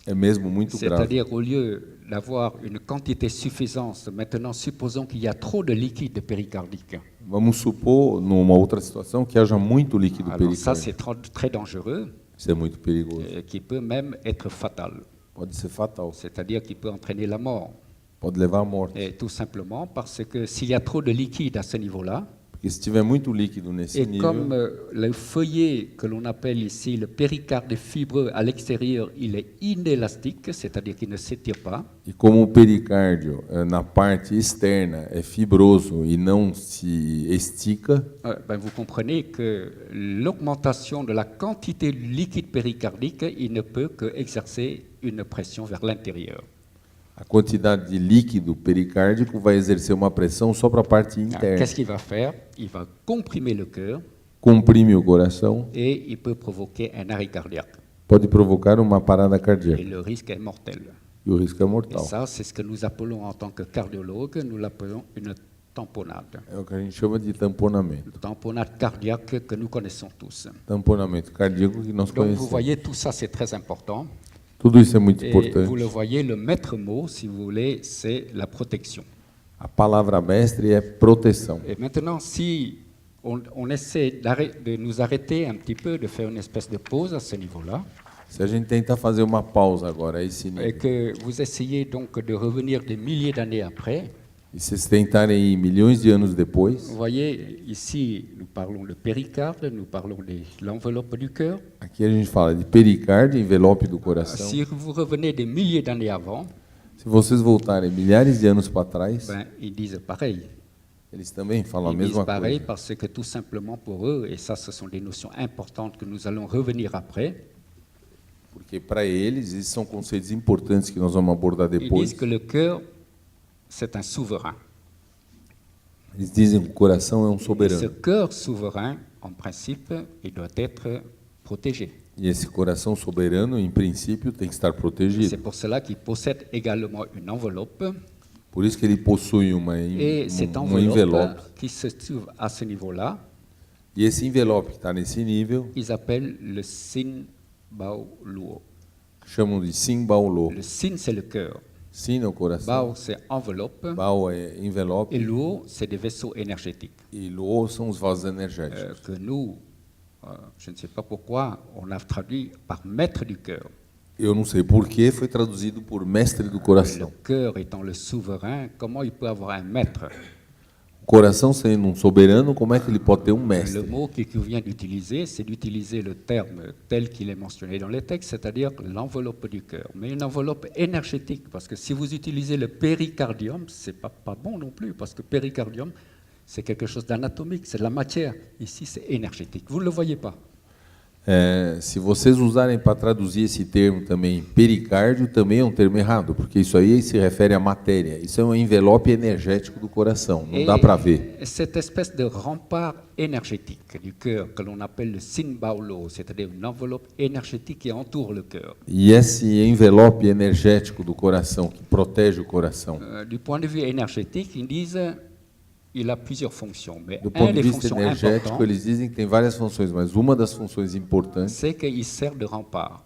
É mesmo muito grave. C'est-à-dire, au lieu d'avoir une quantité suffisante, maintenant, supposons qu'il y a trop de liquide péricardique. Vamos supor, numa outra situação, que haja muito líquido Alors ça, pericárdio. c'est très dangereux, Isso é muito perigoso. qui peut même être fatal. Pode ser fatal. C'est-à-dire qu'il peut entraîner la mort. Pode levar à morte. Et tout simplement parce que s'il y a trop de liquide à ce niveau-là, Porque se tiver muito líquido nesse et comme nível, le feuillet que l'on appelle ici le péricarde fibreux à l'extérieur, il est inélastique, c'est-à-dire qu'il ne s'étire pas, e como o pericárdio na parte externa é fibroso e não se estica, vous comprenez que l'augmentation de la quantité de liquide péricardique, il ne peut qu'exercer une pression vers l'intérieur. a quantidade de líquido pericárdico vai exercer uma pressão só para a parte interna. Qu'est-ce qu'il va faire? Il va comprimer le cœur Comprime o coração, et il peut provoquer un arrêt cardiaque. pode provocar uma parada Et cardíaca. le risque est mortel. E o risco é Et mortal. ça, c'est ce que nous appelons en tant que cardiologue, nous l'appelons une tamponade. É o que a gente chama de tamponamento. Le tamponade cardiaque que nous connaissons tous. Tamponamento cardíaco que nós Donc vous conhecemos. voyez, tout ça c'est très important. Tudo isso é muito Et vous le importante. voyez, le maître mot, si vous voulez, c'est la protection. A palavra mestre é proteção. Et maintenant, si on essaie de nous arrêter un petit peu, de faire une espèce de pause à ce niveau-là, Se a gente tentar fazer uma pausa agora a esse et nível, que vous essayez donc de revenir des milliers d'années après, e vocês tentarem ir milhões de anos depois, vous voyez, ici, nous parlons de péricarde, nous parlons de l'enveloppe du cœur. aqui a gente fala de pericárdio, envelope do coração. Si vous revenez des milliers d'années avant, Se vocês voltarem milhares de anos para trás, ben, ils disent pareil. eles também falam a Ils disent mesma pareil coisa. parce que tout simplement pour eux, et ça ce sont des notions importantes que nous allons revenir après, Porque para eles, esses são conceitos importantes que nós vamos abordar ils depois. disent que le cœur, c'est un souverain. Eles dizem que o coração é um Et ce soberano. cœur souverain, en principe, il doit être protégé. E esse coração soberano, em princípio, tem que estar C'est protegido. pour cela qu'il possède également une enveloppe, Por isso que ele possui et cette envelope. enveloppe qui se trouve à ce niveau-là, E esse envelope que está nesse nível, ils appellent le sin bao luo. chamam de Simbaolô. Le sin, c'est le cœur. Sin é o coração, Bao, c'est enveloppe. Bao é envelope Et luo, c'est des vaisseaux énergétiques. e Luo são os vasos energéticos. Que nous, je ne sais pas pourquoi, on a traduit par maître du cœur. Eu não sei por que foi traduzido por mestre do Le coração. cœur étant le souverain, comment il peut avoir un maître? O coração sendo um soberano, como é que ele pode ter um Le mestre? mot qu'il vient d'utiliser, c'est d'utiliser le terme tel qu'il est mentionné dans les textes, c'est-à-dire l'enveloppe du cœur. Mais une enveloppe énergétique, parce que si vous utilisez le péricardium, c'est pas bon non plus, parce que péricardium, c'est quelque chose d'anatomique, c'est de la matière. Ici, c'est énergétique. Vous ne le voyez pas. Se vocês usarem para traduzir esse termo também, pericárdio, também é um termo errado, porque isso aí se refere à matéria. Isso é um envelope energético do coração, não dá para ver. Cette espèce de rempart énergétique du cœur que l'on appelle le Sinbaolo, c'est-à-dire une enveloppe énergétique qui entoure le cœur. E esse envelope energético do coração, que protege o coração, Du point de vue énergétique, ils disent il a plusieurs fonctions, mais do ponto une de des vista fonctions energético, importantes, eles dizem que tem várias funções, mas uma das funções importantes c'est qu'il sert de rempart.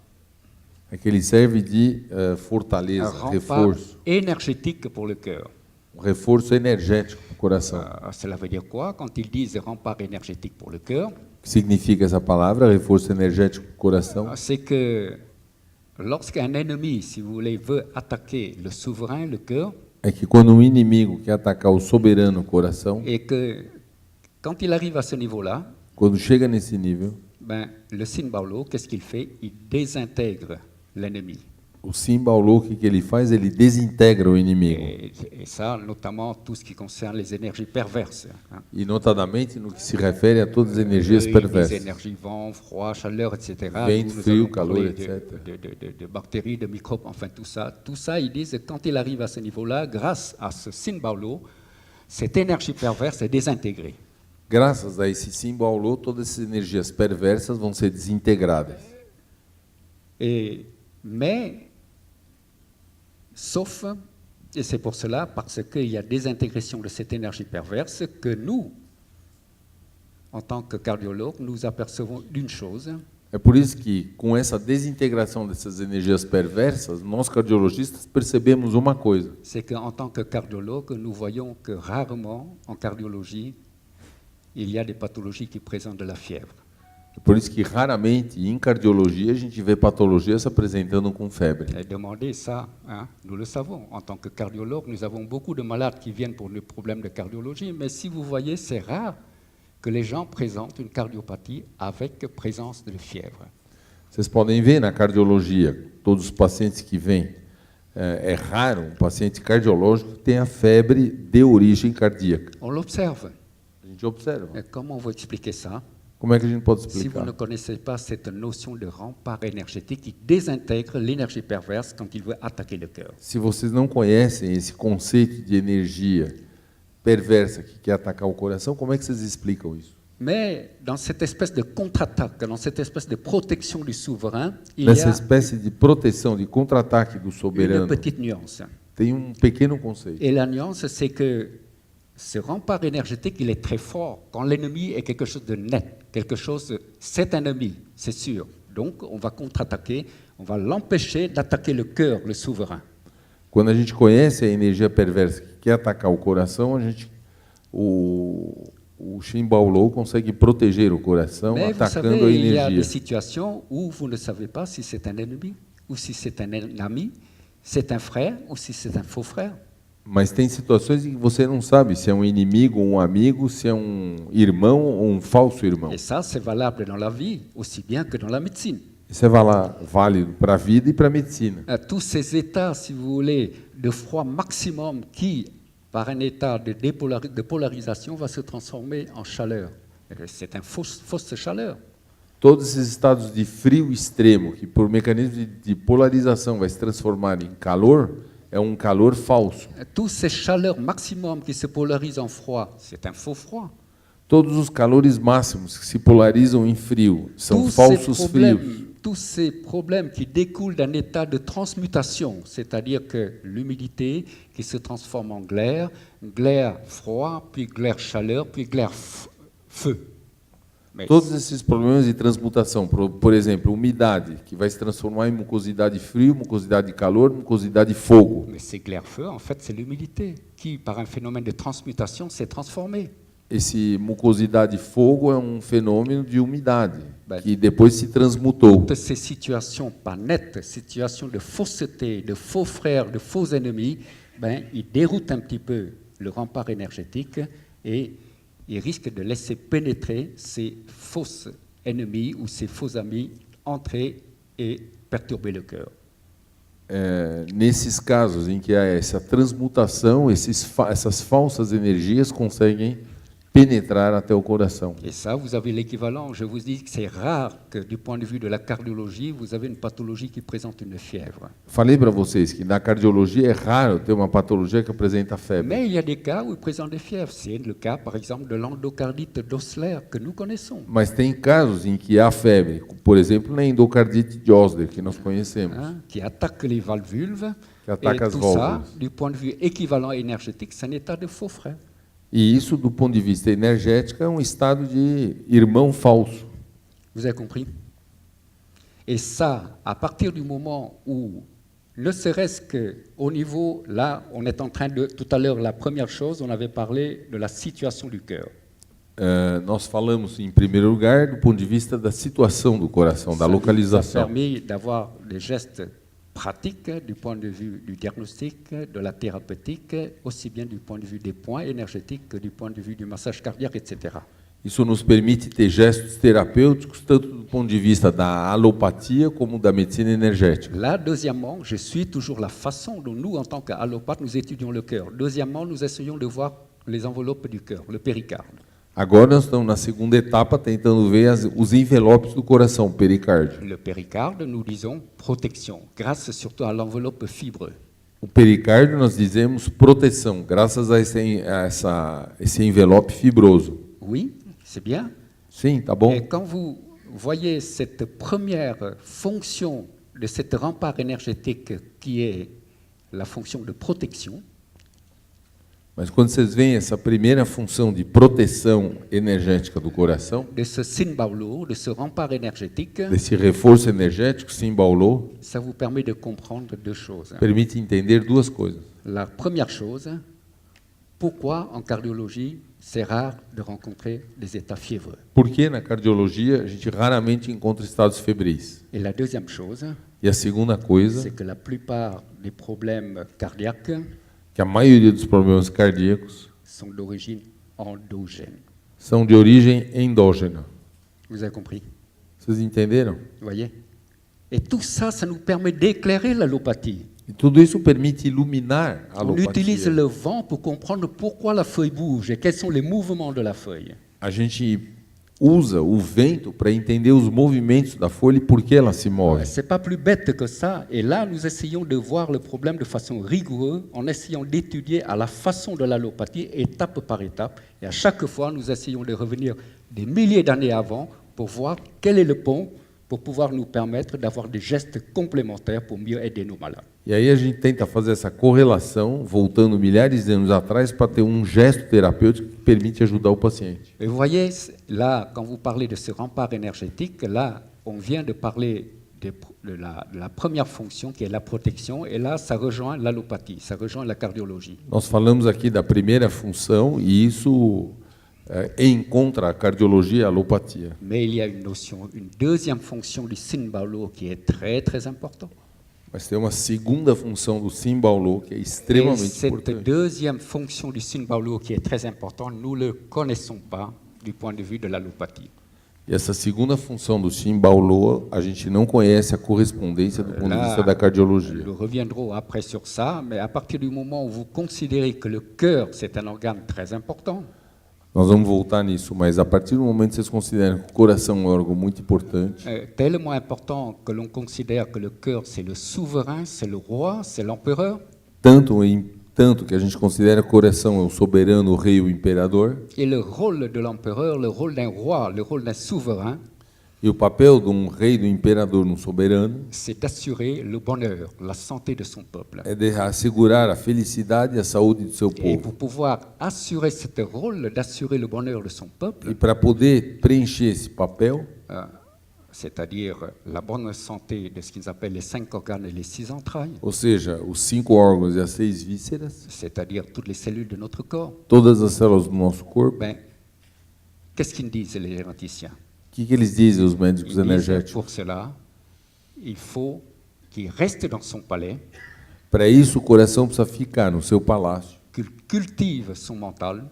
é que ele serve de Un fortaleza, rempart reforço, énergétique pour le cœur. um reforço energético para o coração. Cela veut dire quoi? Quand ils disent rempart énergétique pour le cœur, O que significa essa palavra, reforço energético para o coração? c'est que lorsqu'un ennemi, si vous voulez, veut attaquer le souverain, le cœur, É que quando um inimigo quer atacar o soberano, o coração, et que quand il arrive à ce niveau-là, quando chega nesse nível, ben, le Sinbaolo, qu'est-ce qu'il fait? Il désintègre l'ennemi. o Simbaolô, o que ele faz? Ele desintegra o inimigo. Et ça, notamment tout ce qui concerne les énergies perverses. Hein. E notadamente no que se refere a todas as energias Les perversas. énergies vent, froid, chaleur, etc. Vento, Nous frio, allons calor, parler etc. de bactéries, de microbes, enfin tout ça. Tout ça, ils disent que quand il arrive à ce niveau-là, grâce à ce Sinbaolo, cette énergie perverse est désintégrée. Graças a esse Simbaolô, todas essas energias perversas vão ser desintegradas. Mais, sauf, et c'est pour cela, parce qu'il y a désintégration de cette énergie perverse, que nous, en tant que cardiologues, nous apercevons d'une chose, É por isso que, com essa desintegração dessas energias perversas, nós cardiologistas percebemos uma coisa: c'est qu'en tant que cardiologue, nous voyons que rarement, en cardiologie, il y a des pathologies qui présentent de la fièvre. é por isso que raramente em cardiologia a gente vê patologias se apresentando com febre. Et demandez ça, hein, nous le savons. En tant que cardiologue, nous avons beaucoup de malades qui viennent pour des problèmes de cardiologie, mais si vous voyez, c'est rare que les gens présentent une cardiopathie avec présence de fièvre. Vocês podem ver na cardiologia, todos os pacientes que vêm, é raro um paciente cardiológico que tenha febre de origem cardíaca. On l'observe. A gente observa. Et comment on va expliquer ça? Como é que a gente pode Si vous explicar? ne connaissez pas cette notion de rempart énergétique qui désintègre l'énergie perverse quand il veut attaquer le cœur. Se vocês não conhecem esse conceito de energia perversa que quer atacar o coração, como é que vocês explicam isso? Mais dans cette espèce de contre-attaque, dans cette espèce de protection du souverain, il y Nessa a espécie de proteção, de contra-ataque do une soberano, petite nuance. tem pequeno conceito. Et la nuance, c'est que ce rempart énergétique, il est très fort quand l'ennemi est quelque chose de net, quelque chose, c'est un ennemi, c'est sûr. Donc, on va contre-attaquer, on va l'empêcher d'attaquer le cœur, le souverain. Quando a gente conhece a energia perversa que quer atacar o coração, o Shimbaolô consegue proteger o coração Mais vous atacando savez, a il y a des energia. situations où vous ne savez pas si c'est un ennemi ou si c'est un ami, c'est un frère ou si c'est un faux frère. Mas tem situações em que você não sabe se é um inimigo ou um amigo, se é um irmão ou um falso irmão. Et ça, c'est valable dans la vie aussi bien que dans la médecine. Isso é válido para a vida e para a medicina. Tous ces états, si vous voulez, de froid maximum qui, par un état de polarisation, va se transformer en chaleur. C'est une fausse chaleur. Todos esses estados de frio extremo, que por mecanismo de polarização vai se transformar em calor, é um calor falso. Tous ces chaleurs maximum qui se polarisent en froid, c'est un faux froid. Todos os calores máximos que se polarizam em frio são falsos frios. Tous ces problèmes qui découlent d'un état de transmutation, c'est-à-dire que l'humidité qui se transforme en glaire froid, puis glaire chaleur, puis glaire feu. Mais Todos esses problemas de transmutação, por exemplo, umidade, que vai se transformar em mucosidade frio, mucosidade calor, mucosidade fogo. mais ces glaires-feu, en fait, c'est l'humidité qui, par un phénomène de transmutation, s'est transformée. Esse mucosidade fogo é um fenômeno de umidade, Bem. que depois se transmutou. Toutes ces situations pas nettes, situations de fausseté, de faux frères, de faux ennemis, ils déroutent un petit peu le rempart énergétique et ils risquent de laisser pénétrer ces faux ennemis ou ces faux amis entrer et perturber le cœur. Nesses casos em que há essa transmutação, essas falsas energias conseguem penetrar até o coração. Et ça, vous avez l'équivalent. Je vous dis que c'est rare que, du point de vue de la cardiologie, vous avez une pathologie qui présente une fièvre. Falei para vocês que na cardiologia é raro ter uma patologia que apresenta febre. Mais il y a des cas où il présente des fièvres. C'est le cas, par exemple, de l'endocardite d'Osler que nous connaissons. Mas tem casos em que há febre, por exemplo, na endocardite de Osler, que nós conhecemos, Qui attaque les valvules. que ataca Et as tout ça, válvulas. du point de vue équivalent énergétique, c'est un état de faux frère. E isso, do ponto de vista energético, é um estado de irmão falso. Vous avez compris? Et ça, à partir du moment où, ne serait-ce qu'au niveau, là, on est en train de, tout à l'heure, la première chose, on avait parlé de la situation du cœur. Nós falamos, em primeiro lugar, do ponto de vista da situação do coração, da Ça localização. a permis d'avoir des gestes pratiques du point de vue du diagnostic, de la thérapeutique, aussi bien du point de vue des points énergétiques que du point de vue du massage cardiaque, etc. Isso nos permite ter gestos terapêuticos, tanto do ponto de vista da alopatia como da medicina energética. Là, deuxièmement, je suis toujours la façon dont nous, en tant qu'allopathes, nous étudions le cœur. Deuxièmement, nous essayons de voir les enveloppes du cœur, le péricarde. Agora nós estamos na segunda etapa tentando ver os envelopes do coração, o pericárdio. Le péricarde, nous disons protection, grâce surtout à l'enveloppe fibreux. O pericárdio nós dizemos proteção, graças a esse envelope fibroso. Oui, c'est bien. Sim, tá bom? Et quand vous voyez cette première fonction de cette rempart énergétique qui est la fonction de protection, Mas quando vocês veem essa primeira função de proteção energética do coração, de ce Sinbaolo, de ce rempart énergétique, desse reforço energético, Simbaolô, ça vous permet de comprendre deux choses. permite entender duas coisas. La première chose, pourquoi en cardiologie c'est rare de rencontrer des états fiévreux. Por que na cardiologia a gente raramente encontra estados febris? Et la deuxième chose, E a segunda coisa, c'est que la plupart des problèmes cardiaques que a maioria dos problemas cardíacos sont d'origine endogène. são de origem endógena. Vous avez compris? Vocês entenderam? Vous voyez? Et tout ça, ça nous permet d'éclairer l'allopathie. E tudo isso permite iluminar a On utilise alopatia. le vent pour comprendre pourquoi la feuille bouge et quels sont les mouvements de la feuille. A gente usa o vento para entender os movimentos da folha e por que ela se move. C'est pas plus bête que ça. Et là, nous essayons de voir le problème de façon rigoureuse en essayant d'étudier à la façon de l'allopathie, étape par étape. Et à chaque fois, nous essayons de revenir des milliers d'années avant pour voir quel est le pont pour pouvoir nous permettre d'avoir des gestes complémentaires pour mieux aider nos malades. E aí a gente tenta fazer essa correlação, voltando milhares de anos atrás, para ter um gesto terapêutico que permite ajudar o paciente. Et vous voyez, là, quand vous parlez de ce rempart énergétique, là, on vient de parler de la première fonction qui est la protection, et là, ça rejoint l'allopathie, ça rejoint la cardiologie. Nós falamos aqui da primeira função e isso encontra a cardiologia e a alopatia. Mais il y a une deuxième fonction du Simbaolo qui est très, très importante. Mas tem uma segunda função do Simbaolo que é Et extremamente cette importante. deuxième fonction du Simbaolo qui est très importante, nous ne le connaissons pas du point de vue de l'allopathie. E essa segunda função do Simbaolo, a gente não conhece a correspondência do ponto de vista da cardiologia. Nous reviendrons après sur ça, mais à partir du moment où vous considérez que le cœur, c'est un organe très important, Nós vamos voltar nisso, mas a partir do momento que vocês consideram que o coração é um órgão muito importante, tellement important que l'on considère que le cœur, c'est le souverain, c'est le roi, c'est l'empereur, tanto que a gente considera que o coração é o soberano, o rei, o imperador, et le rôle de l'empereur, le rôle d'un roi, le rôle d'un souverain, e o papel de um rei, do imperador, no soberano, c'est d'assurer le bonheur, la santé de son peuple. é de assegurar a felicidade e a saúde do seu Et povo. pour pouvoir assurer ce rôle d'assurer le bonheur de son peuple, E para poder preencher esse papel, c'est-à-dire la bonne santé de ce qu'ils appellent les 5 organes et les 6 entrailles, ou seja, os 5 órgãos e as 6 vísceras, c'est-à-dire toutes les cellules de notre corps, todas as células do nosso corpo, ben, qu'est-ce qu'ils disent les généticiens? o que eles dizem, os médicos Ils disent, energéticos? pour cela, il faut qu'il reste dans son palais, Para isso, o coração precisa ficar no seu palácio, qu'il cultive son mental,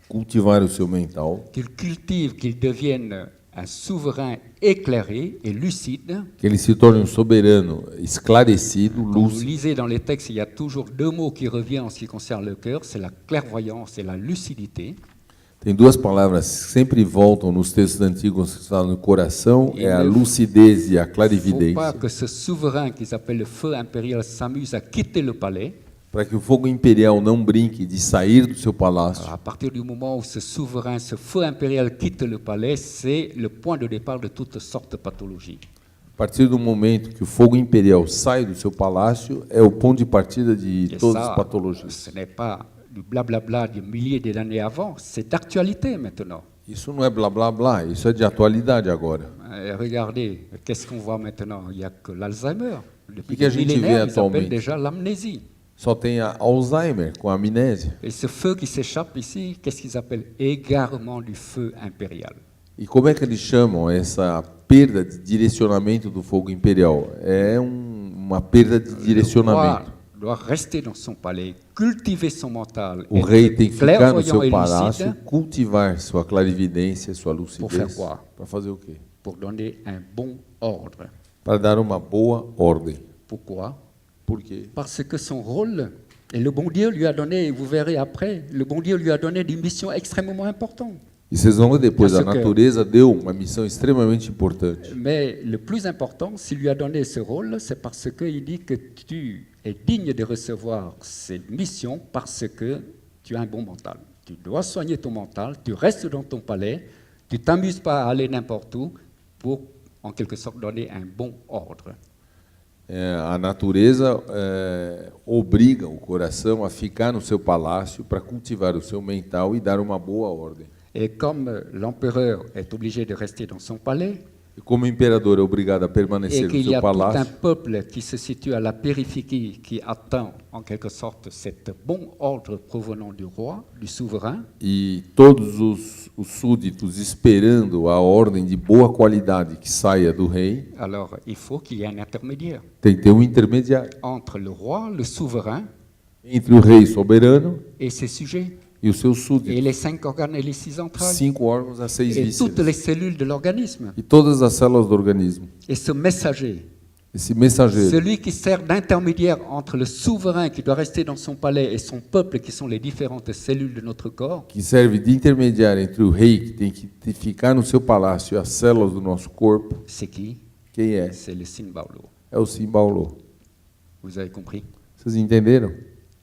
cultivar o seu mental, qu'il cultive, qu'il devienne un souverain éclairé et lucide. que ele se torne um soberano esclarecido, Quand vous lúcido. lisez dans les textes, il y a toujours 2 mots qui reviennent en ce qui concerne le cœur, c'est la clairvoyance et la lucidité. Tem 2 palavras que sempre voltam nos textos antigos que falam no coração, é a lucidez e a Il ne faut pas clarividência. que ce souverain qu'ils appellent le feu impérial s'amuse à quitter le palais. Para que o fogo imperial não brinque de sair do seu palácio. Alors, à partir du moment où ce souverain, ce feu impérial quitte le palais, c'est le point de départ de toutes sortes de pathologies. A partir do momento que o fogo imperial sai do seu palácio, é o ponto de partida de Et todas ça, as patologias. ce n'est pas du blablabla de milliers d'années avant, c'est d'actualité maintenant. Isso não é blá blá blá, isso é de atualidade agora. Regardez, qu'est-ce qu'on voit maintenant? Il n'y a que l'Alzheimer. Depuis que a des gente vê millénaires, ils atualmente? appellent déjà l'amnésie. Só tem a Alzheimer com a amnésia. Et ce feu qui s'échappe ici, qu'est-ce qu'ils appellent? Égarement du feu impérial. E como é que eles chamam essa perda de direcionamento do fogo imperial? É uma perda de Le roi direcionamento. doit rester dans son palais, cultiver son mental, O rei tem que ficar no clairvoyant seu et palácio, lucide cultivar sua clarividência, sua Pour faire lucidez. quoi? Para fazer o quê? pour donner un bon ordre. Para dar uma boa ordem. Pourquoi? Por quê? Parce que son rôle, et le bon Dieu lui a donné, vous verrez après, le bon Dieu lui a donné une mission extrêmement importante. E vocês vão ver depois, a Parce que- natureza deu uma missão extremamente importante. Mais le plus important, s'il lui a donné ce rôle, c'est parce qu'il dit que tu es digne de recevoir cette mission parce que tu as un bon mental. Tu dois soigner ton mental, tu restes dans ton palais, tu t'amuses pas à aller n'importe où pour, en quelque sorte, donner un bon ordre. A natureza obriga o coração a ficar no seu palácio para cultivar o seu mental e dar uma boa ordem. Et comme l'empereur est obligé de rester dans son palais, E como o imperador é obrigado a permanecer et no qu'il y seu a tout un palácio, peuple qui se situe à la périphérie, qui attend en quelque sorte cet bon ordre provenant du roi, du souverain, e todos os súditos esperando a ordem de boa qualidade que saia do rei, alors il faut qu'il y ait un intermédiaire tem que ter um intermediário entre le roi, le souverain, entre o rei soberano et ses sujets, e os seus et súditos. les 5 organes et les 6 entrailles, 5 órgãos a 6 et toutes les vísceras. cellules de l'organisme. E todas as células do organismo. Et ce messager, Esse mensageiro, celui qui sert d'intermédiaire entre le souverain qui doit rester dans son palais et son peuple, qui sont les différentes cellules de notre corps, que serve de intermediário entre o rei, que tem que ficar no seu palácio, e as células do nosso corpo, c'est qui? quem é? C'est le Simbaolo. É o Simbaolo. Vous avez compris? Vocês entenderam?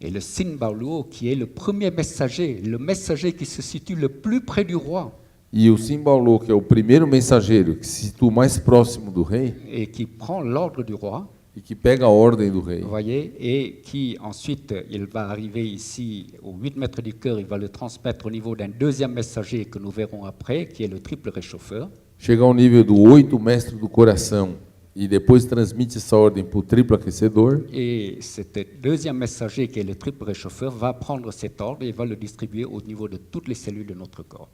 Et le Simbaolo, qui est le premier messager, le messager qui se situe le plus près du roi, E o cimbalô, que é o primeiro mensageiro, que se situa mais próximo do rei, et qui prend l'ordre du roi, e que pega a ordem do rei, vous voyez, et qui ensuite, il va arriver ici aux 8 mètres du cœur, il va le transmettre au niveau d'un deuxième messager que nous verrons après, qui est le triple réchauffeur. chega ao nível do 8 mestre do coração, e depois transmite essa ordem para o triplo aquecedor, Et ce deuxième messager, qui est le triple réchauffeur, va prendre cet ordre et va le distribuer au niveau de toutes les cellules de notre corps.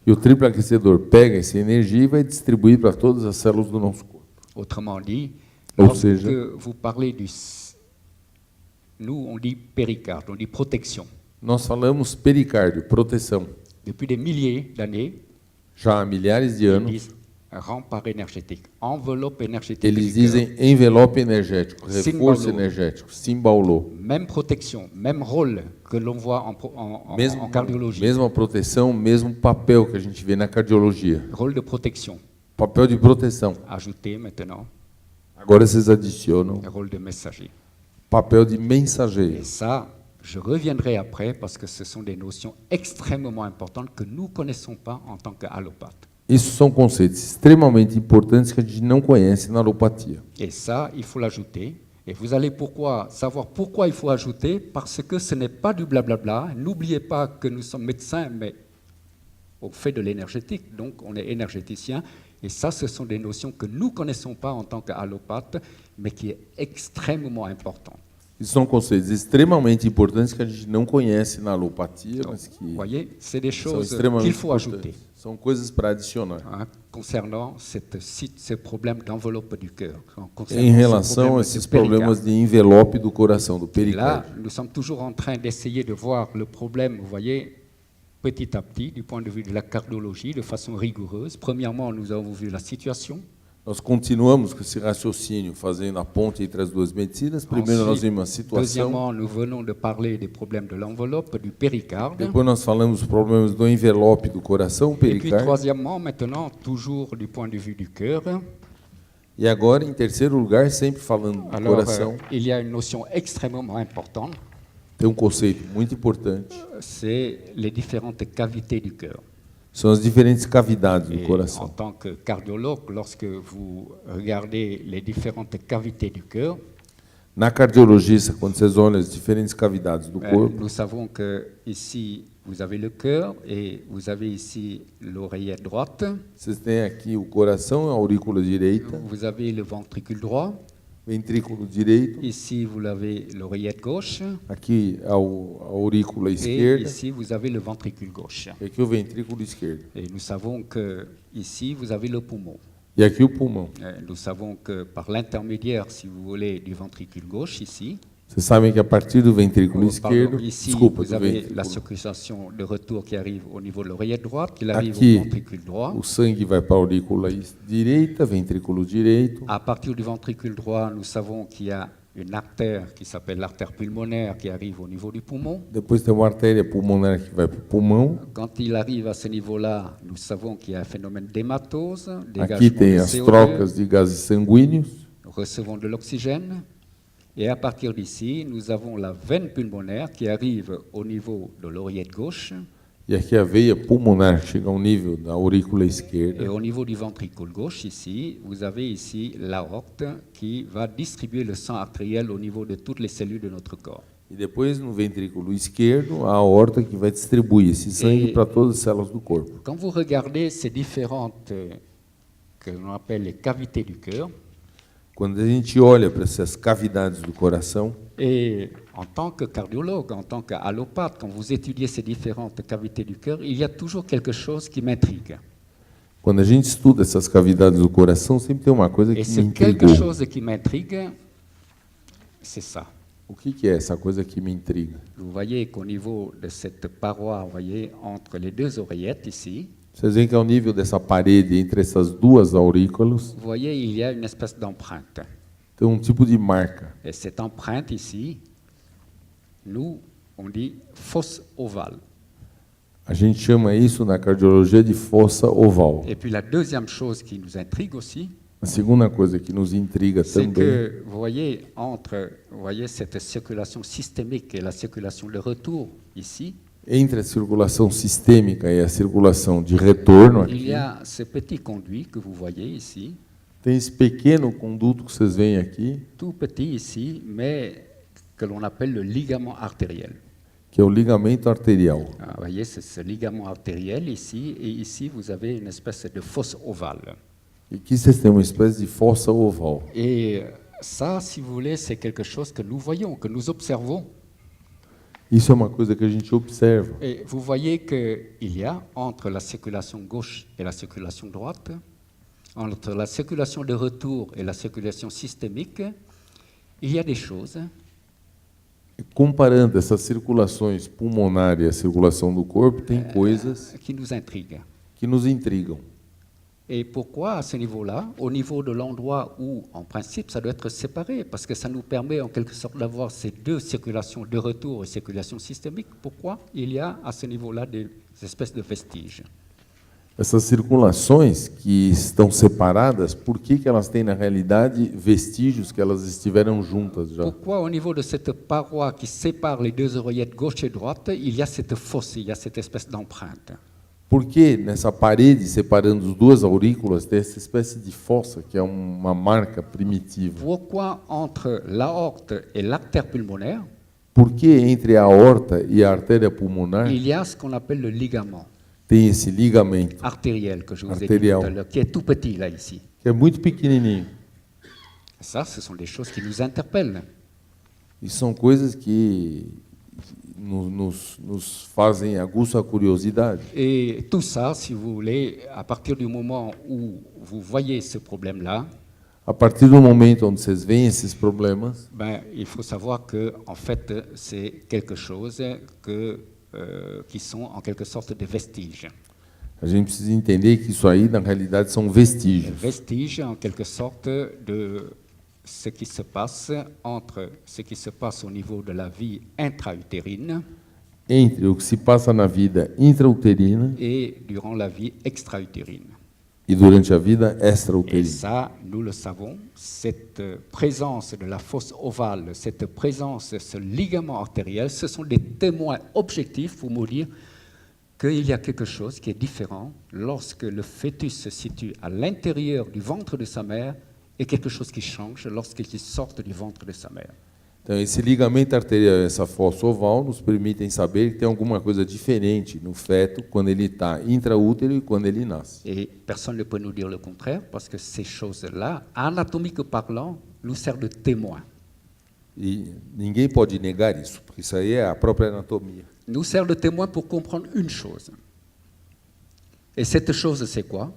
e o triplo aquecedor pega essa energia e vai distribuir para todas as células do nosso corpo. Autrement dit, Ou lorsque seja, vous parlez du... Nous, on dit péricarde, on dit protection. nós falamos pericárdio, proteção. Depuis des milliers d'années, Já há milhares de ils anos, disent rempart énergétique, enveloppe énergétique. eles du cœur. dizem envelope energético, reforço Cimbalô. energético, cimbalô. Même protection, même rôle que l'on voit en cardiologie. Mesma proteção, mesmo papel que a gente vê na cardiologia. Rôle de protection. Papel de proteção. Ajouté maintenant, Agora vocês adicionam rôle de messager. papel de mensageiro. Et ça, je reviendrai après parce que ce sont des notions extrêmement importantes que nous ne connaissons pas en tant qu'allopathe. Isso são conceitos extremamente importantes que a gente não conhece na alopatia. Et ça, il faut l'ajouter. Et vous allez savoir pourquoi il faut ajouter, parce que ce n'est pas du blablabla. N'oubliez pas que nous sommes médecins, mais on fait de l'énergétique, donc on est énergéticien. Et ça, ce sont des notions que nous ne connaissons pas en tant qu'allopathe, mais qui est extrêmement importante. Isso são conceitos extremamente importantes que a gente não conhece na alopatia, mas que Vous voyez, c'est des são choses extremamente qu'il faut ajouter importantes. São coisas para adicionar. concernant ce problème d'enveloppe du cœur. Em relação a esses problemas de envelope do coração, do Là, pericárdio. nous sommes toujours en train d'essayer de voir le problème, vous voyez, petit à petit, du point de vue de la cardiologie, de façon rigoureuse. Premièrement, nous avons vu la situation. Nós continuamos com esse raciocínio, fazendo a ponte entre as duas medicinas. Primeiro nós vimos a situação, Deuxièmement, nous venons de parler des problèmes de l'enveloppe, du péricarde. depois nós falamos dos problemas do envelope do coração, Et puis, pericárdio. troisièmement, maintenant, toujours du point de vue du cœur. E agora, em terceiro lugar, sempre falando do Alors, coração, il y a une notion extrêmement importante, tem um conceito muito importante. c'est les différentes cavités du cœur. São as diferentes cavidades do Et en coração. tant que cardiologue, lorsque vous regardez les différentes cavités du cœur, Na cardiologista, quando vocês olham as diferentes cavidades do corpo, nous savons que ici vous avez le cœur et vous avez ici l'oreillette droite, vocês têm aqui o coração, a aurícula direita, vous avez le ventricule droit, ventrículo direito, ici vous avez l'oreillette gauche aqui a aurícula et esquerda ici vous avez le ventricule gauche. e aqui o ventrículo esquerdo. Et nous savons que ici vous avez le poumon. E aqui o pulmão. Nous savons que par l'intermédiaire, si vous voulez, du ventricule gauche ici, Vocês sabem que a partir do ventrículo pardon, esquerdo, ici desculpa, vous do avez la ventrículo, circulation de retour qui arrive au niveau de l'oreillette droite, qui arrive aqui au ventricule droit. o sangue vai para a aurícula direita, ventrículo direito. À partir du ventricule droit, nous savons qu'il y a une artère qui s'appelle l'artère pulmonaire qui arrive au niveau du poumon. Depois tem uma artéria pulmonar que vai para o pulmão. Quand il arrive à ce niveau-là, nous savons qu'il y a un phénomène d'hématose, Aqui dégagement tem de as CO2, trocas de gases sanguíneos. nous recevons de l'oxygène. Et à partir d'ici, nous avons la veine pulmonaire qui arrive au niveau de l'oreillette gauche. E aqui a veia pulmonar chega ao nível da aurícula Et esquerda. au niveau du ventricule gauche, ici, vous avez ici l'aorte qui va distribuer le sang artériel au niveau de toutes les cellules de notre corps. E depois, no ventrículo esquerdo, a aorta que vai distribuir esse sangue E- para todas as células do corpo. Quand vous regardez ces différentes, que l'on appelle les cavités du cœur, Quando a gente olha para essas cavidades do coração, et en tant que cardiologue, en tant qu'allopathe, quand vous étudiez ces différentes cavités du cœur, il y a toujours quelque chose qui m'intrigue. quando a gente estuda essas cavidades do coração, sempre tem uma coisa Et que me ce quelque intrigou. chose qui m'intrigue, c'est ça. O que é essa coisa que me intriga? Vous voyez qu'au niveau de cette paroi, vous voyez, entre les deux oreillettes ici, Vocês veem que ao nível dessa parede, entre essas duas aurículas, vous voyez, il y a une espèce d'empreinte. tem um tipo de marca. Et cette empreinte ici, nous, on dit fosse ovale. A gente chama isso na cardiologia de fossa oval. Et puis la deuxième chose qui nous intrigue aussi, A segunda coisa que nos intriga c'est também que, vous voyez, entre vous voyez, cette circulation systémique et la circulation de retour ici, Entre a circulação sistêmica e a circulação de retorno il aqui, y a ce petit conduit que vous voyez ici, tem esse pequeno conduto que vocês veem aqui, tout petit ici, mais que l'on appelle le ligament artériel. que é o ligamento arterial. Ah, vous voyez, c'est ce ligament artériel ici, et ici vous avez une espèce de fosse ovale. E aqui vocês têm uma espécie de fossa oval. Et ça, si vous voulez, c'est quelque chose que nous voyons, que nous observons. Isso é uma coisa que a gente observa. Et vous voyez qu'il y a entre la circulation gauche et la circulation droite, entre la circulation de retour et la circulation systémique, il y a des choses Comparando essas circulações pulmonar e a circulação do corpo, tem coisas qui nous intriguent. que nos intrigam. Et pourquoi à ce niveau-là, au niveau de l'endroit où, en principe, ça doit être séparé, parce que ça nous permet en quelque sorte d'avoir ces deux circulations de retour et circulation systémique, pourquoi il y a à ce niveau-là des espèces de vestiges? Essas circulações que estão separadas, por que elas têm, na realidade, vestígios que elas estiveram juntas já? Pourquoi au niveau de cette paroi qui sépare les deux oreillettes gauche et droite, il y a cette fosse, il y a cette espèce d'empreinte? Por que nessa parede, separando as duas aurículas, tem essa espécie de fossa, que é uma marca primitiva? Pourquoi entre l'aorte et l'artère pulmonaire, Por que entre a aorta e a artéria pulmonar il y a ce qu'on appelle le ligament tem esse ligamento, artériel que je vous ai dit Artériel. tout à l'heure, qui est tout petit là ici? que é muito pequenininho? Ça, ce sont des choses qui nous interpellent. E são coisas que nos fazem aguçar a curiosidade. Et tout ça, si vous voulez, à partir du moment où vous voyez ce problème-là, A partir do momento onde vocês veem esses problemas, ben, il faut savoir que, en fait, c'est quelque chose qui sont en quelque sorte des vestiges. a gente precisa entender que isso aí, na realidade, são vestígios. Vestiges, en quelque sorte, de ce qui se passe entre ce qui se passe au niveau de la vie intra-utérine Entre o que se passa na vida intrauterina et durant la vie extra-utérine. e durante a vida Et extrauterina. ça, nous le savons, cette présence de la fosse ovale, cette présence, ce ligament artériel, ce sont des témoins objectifs pour nous dire qu'il y a quelque chose qui est différent lorsque le fœtus se situe à l'intérieur du ventre de sa mère et quelque chose qui change lorsqu'il sort du ventre de sa mère. Então, esse ligamento arterial e essa fossa oval nos permitem saber que tem alguma coisa diferente no feto quando ele está intraútero e quando ele nasce. Et personne ne peut nous dire le contraire parce que ces choses-là, anatomiquement parlant, nous servent de témoins. E ninguém pode negar isso, porque isso aí é a própria anatomia. Nous servent de témoins pour comprendre une chose. Et cette chose, c'est quoi?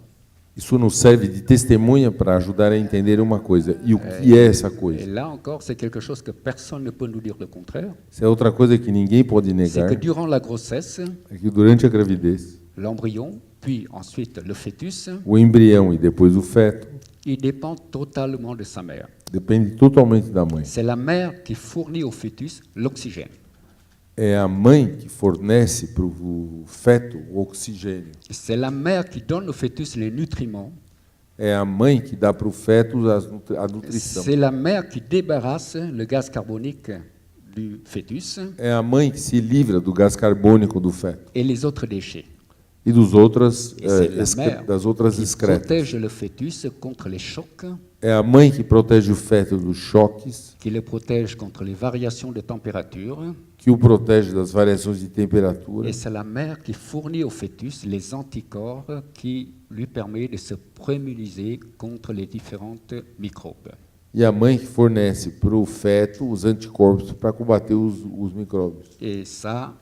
Isso nos serve de testemunha para ajudar a entender uma coisa. E o que é essa Et coisa? là encore, c'est quelque chose que personne ne peut nous dire le contraire. Isso é outra coisa que ninguém pode C'est negar, que durant la grossesse, é que durante a gravidez, l'embryon, puis ensuite le fœtus, o embrião e depois o feto il dépend totalement de sa mère. depende totalmente da mãe. C'est la mère qui fournit au fœtus l'oxygène. É a mãe que fornece para o feto o oxigênio. C'est la mère qui donne au fœtus les nutriments. É a mãe que dá para o feto a nutrição. C'est la mère qui débarrasse le gaz carbonique du fœtus É a mãe que se livra do gás carbônico do feto et les autres déchets. e dos outras, Et c'est la mère das outras qui excretas. protège le fœtus contre les chocs, É a mãe que protege o feto dos choques, qui le protège contre les variations de température. que o protege das variações de temperatura. Et c'est la mère qui fournit au fœtus les anticorps qui lui permettent de se préimmuniser contre les différentes microbes. E a mãe que fornece para o feto os anticorpos para combater os micróbios. Et ça,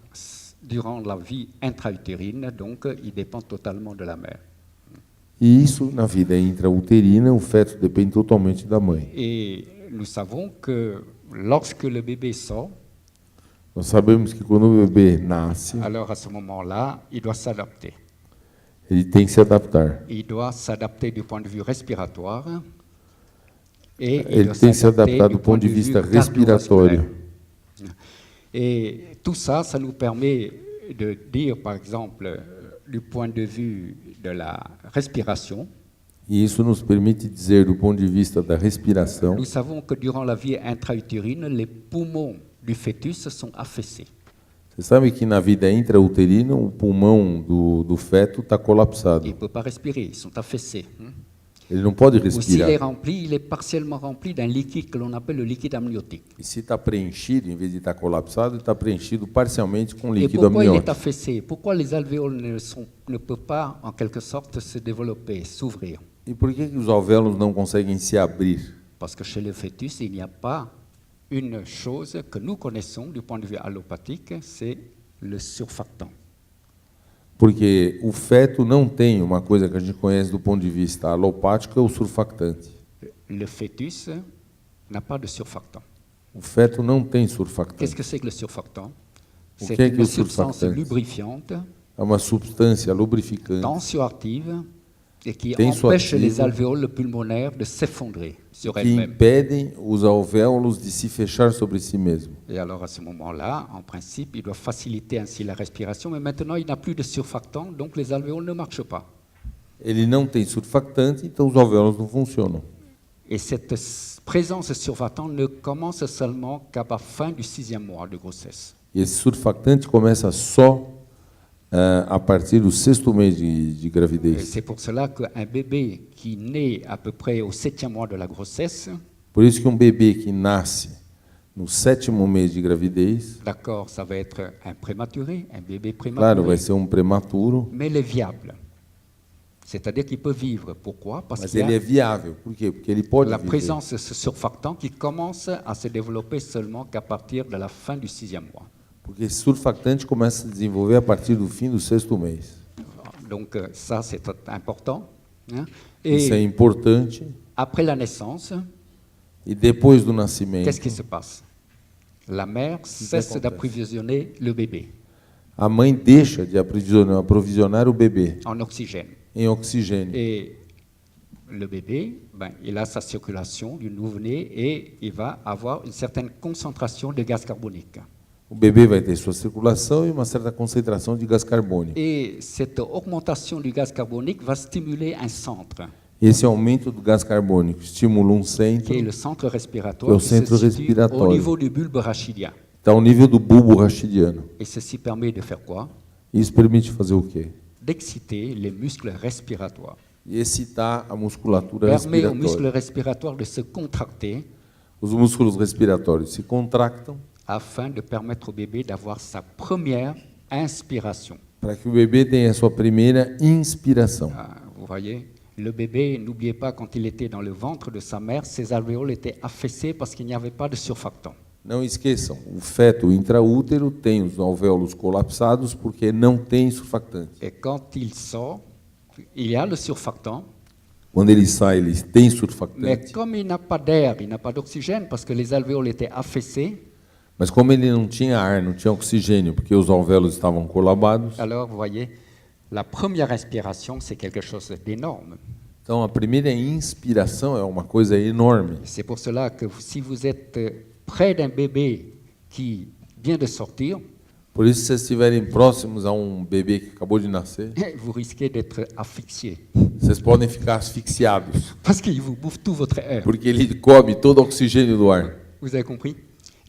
durant la vie intra-utérine, donc, il dépend totalement de la mère. E isso, na vida intrauterina, o feto depende totalmente da mãe. Et nous savons que lorsque le bébé sort, Nós sabemos que quando o bebê nasce, alors à ce moment-là, il doit s'adapter. ele tem que se adaptar. Il doit s'adapter du point de vue respiratoire et il Ele doit tem que se s'adapter adaptar do ponto de vue vista cardiovasculaire. respiratório. Et tout ça, ça nous permet de dire, par exemple, du point de vue de la respiration, E isso nos permite dizer, do ponto de vista da respiração, nous savons que durant la vie intra-utérine, les poumons du fœtus sont affaissés. Você sabe que na vida intrauterina, o pulmão do feto está colapsado. Il ne peut pas respirer, ils sont affaissés. Ele não pode Ou s'il est respirar. rempli, il est partiellement rempli d'un liquide que l'on appelle le liquide amniotique. E se está preenchido, em vez de estar colapsado, está preenchido parcialmente com Et líquido pourquoi il est amniótico. affaissé? Pourquoi les alvéoles ne peuvent pas, en quelque sorte, se développer, s'ouvrir? E por que os alvéolos não conseguem se abrir? Parce que chez le fœtus, il n'y a pas une chose que nous connaissons du point de vue allopathique, c'est le surfactant. Porque o feto não tem uma coisa que a gente conhece do ponto de vista alopático, é o surfactante. Le fœtus n'a pas de surfactant. O feto não tem Qu'est-ce surfactante. que c'est que le surfactant? O C'est que é que une o substance surfactante? lubrifiante, É uma substância lubrificante tensioactive, et qui Tensioactive. empêche les alvéoles pulmonaires de s'effondrer sur que elles-mêmes. impedem os alvéolos de se fechar sobre si mesmos. Et alors à ce moment-là, en principe, il doit faciliter ainsi la respiration, mais maintenant il n'a plus de surfactant, donc les alvéoles ne marchent pas. Ele não tem surfactante, então os alvéolos não funcionam. Et cette présence de surfactant ne commence seulement qu'à la fin du 6e mois de grossesse. E esse surfactante começa só a partir do 6º mês de Et gravidez. c'est pour cela qu'un bébé qui naît à peu près au 7e mois de la grossesse, Por isso que um bebê que nasce no 7º mês de gravidez, d'accord, ça va être un prématuré, un bébé claro, prématuré, vai ser um prematuro, mais il est viable. C'est-à-dire qu'il peut vivre. Pourquoi? Parce mas qu'il y ele é a viável. Por quê? Porque ele pode la viver. présence de ce surfactant qui commence à se développer seulement qu'à partir de la fin du 6e mois. Porque esse surfactante começa a se desenvolver a partir do fim do 6º mês. Donc ça, c'est important. Hein. Isso é Et importante. après la naissance, E depois do nascimento, qu'est-ce qui se passe? La mère cesse acontece? d'approvisionner le bébé a mãe deixa de aprovisionar o bebê en oxygène. em oxigênio. Et le bébé, ben, il a sa circulation du nouveau-né et il va avoir une certaine concentration de gaz carbonique. O bebê vai ter sua circulação e uma certa concentração de gás carbônico. Et cette augmentation du gaz carbonique va stimuler un centre, Esse aumento do gás carbônico estimula um centro, qui est le centre Que é respiratoire, o qui centro se situe au respiratório. niveau du bulbe rachidien. está ao nível do bulbo rachidiano. Et ceci permet de faire quoi? Isso permite fazer o quê? D'exciter les muscles respiratoires. E excitar a musculatura Permet aux muscles respiratória. respiratoires de se contracter Os músculos respiratórios se contractam afin de permettre au bébé d'avoir sa première inspiration. para que o bebê tenha a sua primeira inspiração. Ah, vous voyez, le bébé, n'oubliez pas, quand il était dans le ventre de sa mère, ses alvéoles étaient affaissés parce qu'il n'y avait pas de surfactant. Não esqueçam, o feto intraútero tem os alvéolos colapsados porque não tem surfactante. Et quand il sort, il y a le surfactant, Quando ele sai, ele tem mais surfactante, comme il n'a pas d'air, il n'a pas d'oxygène parce que les alvéoles étaient affaissés, mas como ele não tinha ar, não tinha oxigênio, porque os alvéolos estavam colabados, alors vous voyez, la première inspiration, c'est quelque chose d'énorme. então a primeira inspiração é uma coisa enorme. C'est pour cela que si vous êtes près d'un bébé qui vient de sortir, Por isso, se vocês estiverem próximos a um bebê que acabou de nascer, vous risquez d'être asphyxié vocês podem ficar asfixiados, parce qu'il vous bouffe tout votre air. porque ele come todo o oxigênio do ar. Vous avez compris?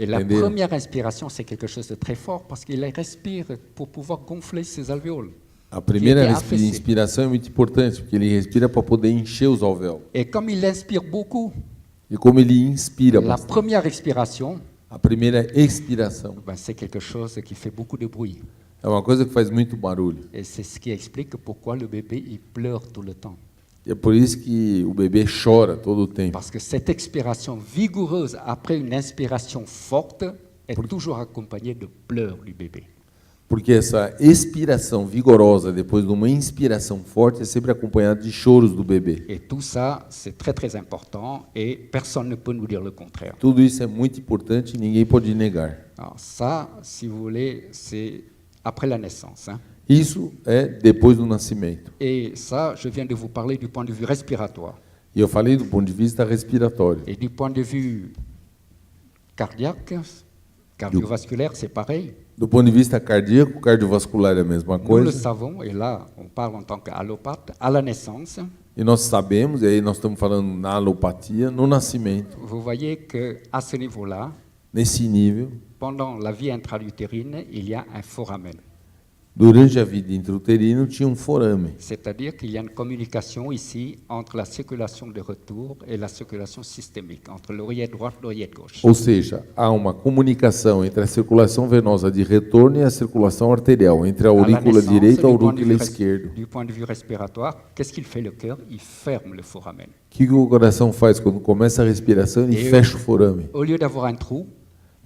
Et la Entendeu? première inspiration, c'est quelque chose de très fort parce qu'il respire pour pouvoir gonfler ses alvéoles. A primeira Que ele é afecê. inspiração é muito importante, porque ele respira para poder encher os alvéolos. Et comme il inspire beaucoup, E como ele inspira la bastante, première expiration, a primeira expiração ben, c'est quelque chose qui fait beaucoup de bruit. é uma coisa que faz muito barulho. Et c'est ce qui explique pourquoi le bébé il pleure tout le temps. E é por isso que o bebê chora todo o tempo. Parce que cette expiration vigoureuse après une inspiration forte est toujours accompagnée de pleurs du bébé. Porque essa expiração vigorosa depois de uma inspiração forte é sempre acompanhada de choros do bebê. Et tout ça, c'est très très important et personne ne peut nous dire le contraire. Tudo isso é muito importante e ninguém pode negar. Alors ça, si vous voulez, c'est après la naissance. Hein. Isso é depois do nascimento. Et ça, je viens de vous parler du point de vue respiratoire. E eu falei do ponto de vista respiratório. Et du point de vue cardiaque, cardiovasculaire, c'est pareil. Do ponto de vista cardíaco, cardiovascular é a mesma Nous le coisa. savons, et là, on parle en tant qu'allopathe, à la naissance, E nós sabemos, e aí nós estamos falando na alopatia, no nascimento. vous voyez qu'à ce niveau-là, nesse nível, pendant la vie intra-utérine, il y a un foramen. durante a vida intrauterina tinha forame. C'est-à-dire qu'il y a une communication ici entre la circulation de retour et la circulation systémique, entre l'oreillette droite et l'oreillette gauche. Ou seja, há uma comunicação entre a circulação venosa de retorno e a circulação arterial, entre a aurícula direita e a aurícula esquerda. Du point de vue respiratoire, qu'est-ce qu'il fait le cœur? Il ferme le foramen. O que o coração faz quando começa a respiração? Ele fecha o forame. Au lieu d'avoir un trou,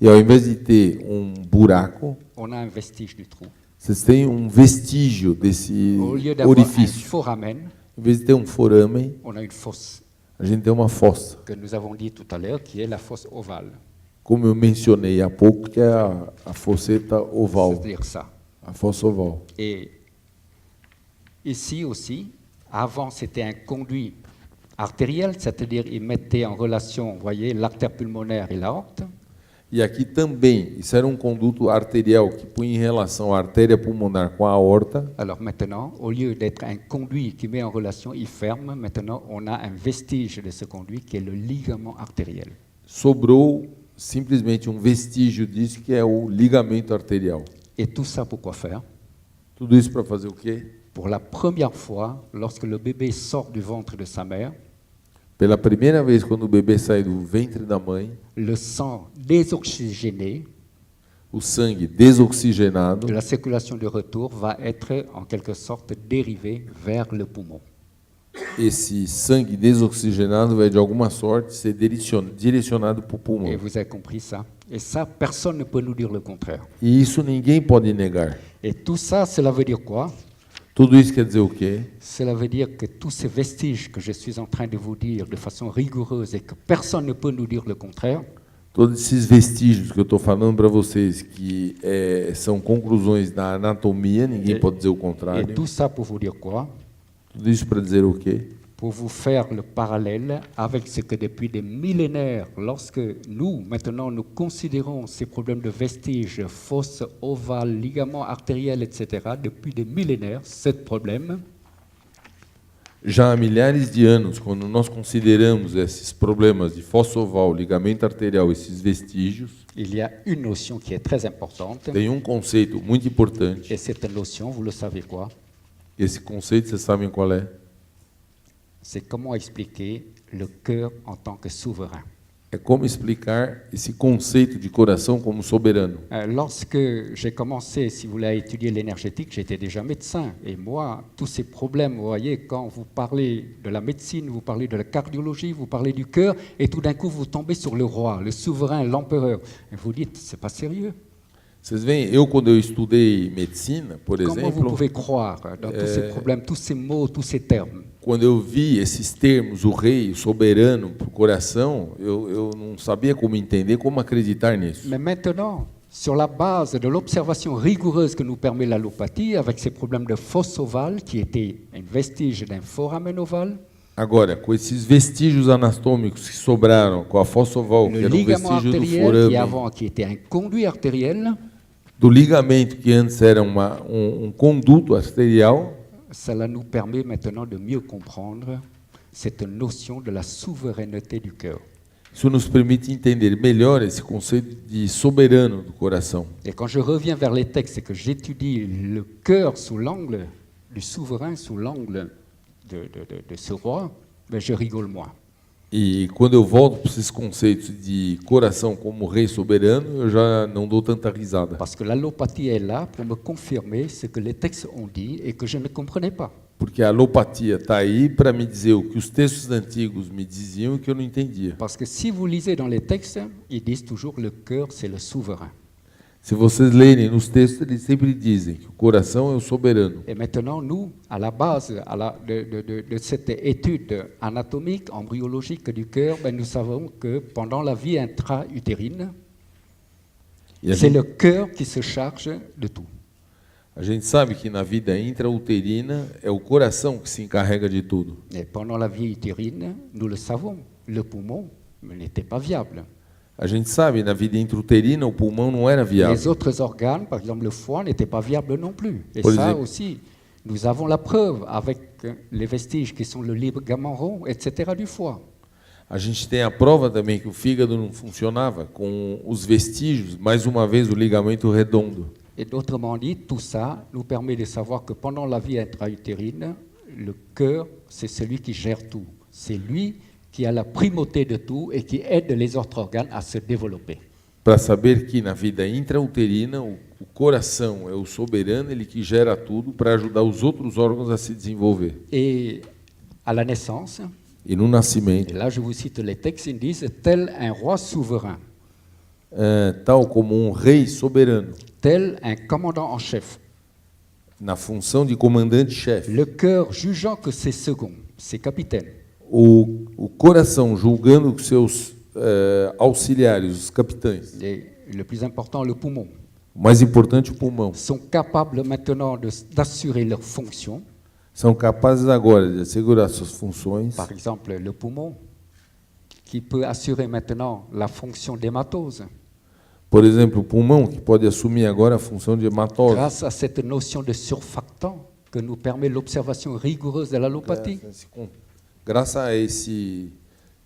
e ao invés de ter buraco, on a un vestige du trou. Vocês têm vestígio desse orifício. Foramen, em vez de ter forame, on a une fosse. A gente tem uma fossa. Que nous avons dit tout à l'heure, qui est la fosse ovale. Como eu mencionei há pouco, que é a fosseta oval. C'est-à-dire ça. A fossa oval. Et ici aussi, avant c'était un conduit artériel, c'est-à-dire il mettait en relation, vous voyez, l'artère pulmonaire et l'aorte. E aqui também, isso era conduto arterial que punha em relação a artéria pulmonar com a aorta. Alors maintenant, au lieu d'être un conduit qui met en relation, il ferme, maintenant on a un vestige de ce conduit qui est le ligament artériel. Sobrou simplesmente vestígio disso que é o ligamento arterial. Et tout ça pour quoi faire? Tudo isso para fazer o quê? Pour la première fois, lorsque le bébé sort du ventre de sa mère, pela primeira vez, quando o bebê sai do ventre da mãe, le sang désoxygéné, o sangue desoxigenado, de la circulation de retour va être en quelque sorte dérivé vers le poumon. Esse sangue desoxigenado vai de alguma sorte ser direcionado para o pulmão. Et vous avez compris ça? Et ça, personne ne peut nous dire le contraire. E isso ninguém pode negar. Et tout ça, cela veut dire quoi? Tudo isso quer dizer o quê? Cela veut dire que tous ces vestiges que je suis en train de vous dire de façon rigoureuse et que personne ne peut nous dire le contraire, todos esses vestígios que eu estou falando para vocês, que são conclusões da anatomia, ninguém pode dizer o contrário. Et tout ça pour vous dire quoi? Tudo isso para dizer o quê? Pour vous faire le parallèle avec ce que depuis des millénaires, lorsque nous, maintenant, nous considérons ces problèmes de vestiges, fosse ovale, ligaments artériels, etc., depuis des millénaires, ce problème, já há milhares de anos, quando nós consideramos esses problemas de fossa oval, ligamento arterial, esses vestígios, il y a une notion qui est très importante. Tem conceito muito importante. Et cette notion, vous le savez quoi? Esse conceito, vocês sabem qual é? C'est comment expliquer le cœur en tant que souverain. É como explicar esse conceito de coração como soberano. Lorsque j'ai commencé, si vous voulez, à étudier l'énergétique, j'étais déjà médecin. Et moi, tous ces problèmes, vous voyez, quand vous parlez de la médecine, vous parlez de la cardiologie, vous parlez du cœur, et tout d'un coup, vous tombez sur le roi, le souverain, l'empereur. Et vous dites, c'est pas sérieux. Vocês veem, quando eu estudei medicina, por exemplo... Comment vous pouvez croire dans tous ces problèmes, tous ces mots, tous ces termes? Quando eu vi esses termos, o rei, o soberano, para o coração, eu não sabia como entender, como acreditar nisso. Mais maintenant, sur la base de l'observation rigoureuse que nous permet l'allopathie, avec ces problèmes de fosse ovale, qui était un vestige d'un foramen ovale, agora, com esses vestígios anatômicos que sobraram, com a fossa oval, que era vestígio do forame, qui était un conduit artériel, do ligamento que antes era conduto arterial, cela nous permet maintenant de mieux comprendre cette notion de la souveraineté du cœur. Isso nos permite entender melhor esse conceito de soberano do coração. Et quand je reviens vers les textes et que j'étudie le cœur sous l'angle du souverain, sous l'angle de ce roi, ben je rigole moins. E quando eu volto para esses conceitos de coração como rei soberano, eu já não dou tanta risada. Parce que l'allopathie est là pour me confirmer ce que les textes ont dit et que je ne comprenais pas. Porque a alopatia está aí para me dizer o que os textos antigos me diziam e que eu não entendia. Parce que si vous lisez dans les textes, ils disent toujours le cœur c'est le souverain. Se vocês lerem nos textos, eles sempre dizem que o coração é o soberano. Et maintenant, nous, à la base de cette étude anatomique, embryologique du cœur, ben, nous savons que pendant la vie intra-utérine, c'est le cœur qui se charge de tout. A gente sabe que na vida intrauterina é o coração que se encarrega de tudo. Et pendant la vie utérine, nous le savons, le poumon n'était pas viable. A gente sabe, na vida intrauterina, o pulmão não era viável. Les autres organes, par exemple le foie, n'étaient pas viables non plus. Et Por ça exemplo, aussi, nous avons la preuve avec les vestiges qui sont le ligament rond, etc. du foie. A gente tem a prova também que o fígado não funcionava com os vestígios, mais uma vez o ligamento redondo. Et autrement dit, tout ça nous permet de savoir que pendant la vie intra-utérine, le cœur, c'est celui qui gère tout. C'est lui qui a la primauté de tout et qui aide les autres organes à se développer. Para saber que na vida intrauterina o coração é o soberano, ele que gera tudo para ajudar os outros órgãos a se desenvolver. Et à la naissance, E no nascimento, et là je vous cite les textes, ils disent tel un roi souverain, tal como um rei soberano, tel un commandant en chef, na função de comandante-chefe, le cœur jugeant que ses seconds, ses capitaines, o coração julgando os seus auxiliares, os capitães, et le plus important, le poumon, o mais importante, o pulmão, sont capables maintenant d'assurer leurs fonctions. são capazes agora de assegurar suas funções. Par exemple, le poumon, qui peut assurer maintenant la fonction d'hématose, Por exemplo, o pulmão, que pode assumir agora a função de hematose. grâce à cette notion de surfactant que nous permet l'observation rigoureuse de l'allopathie. Graças a esse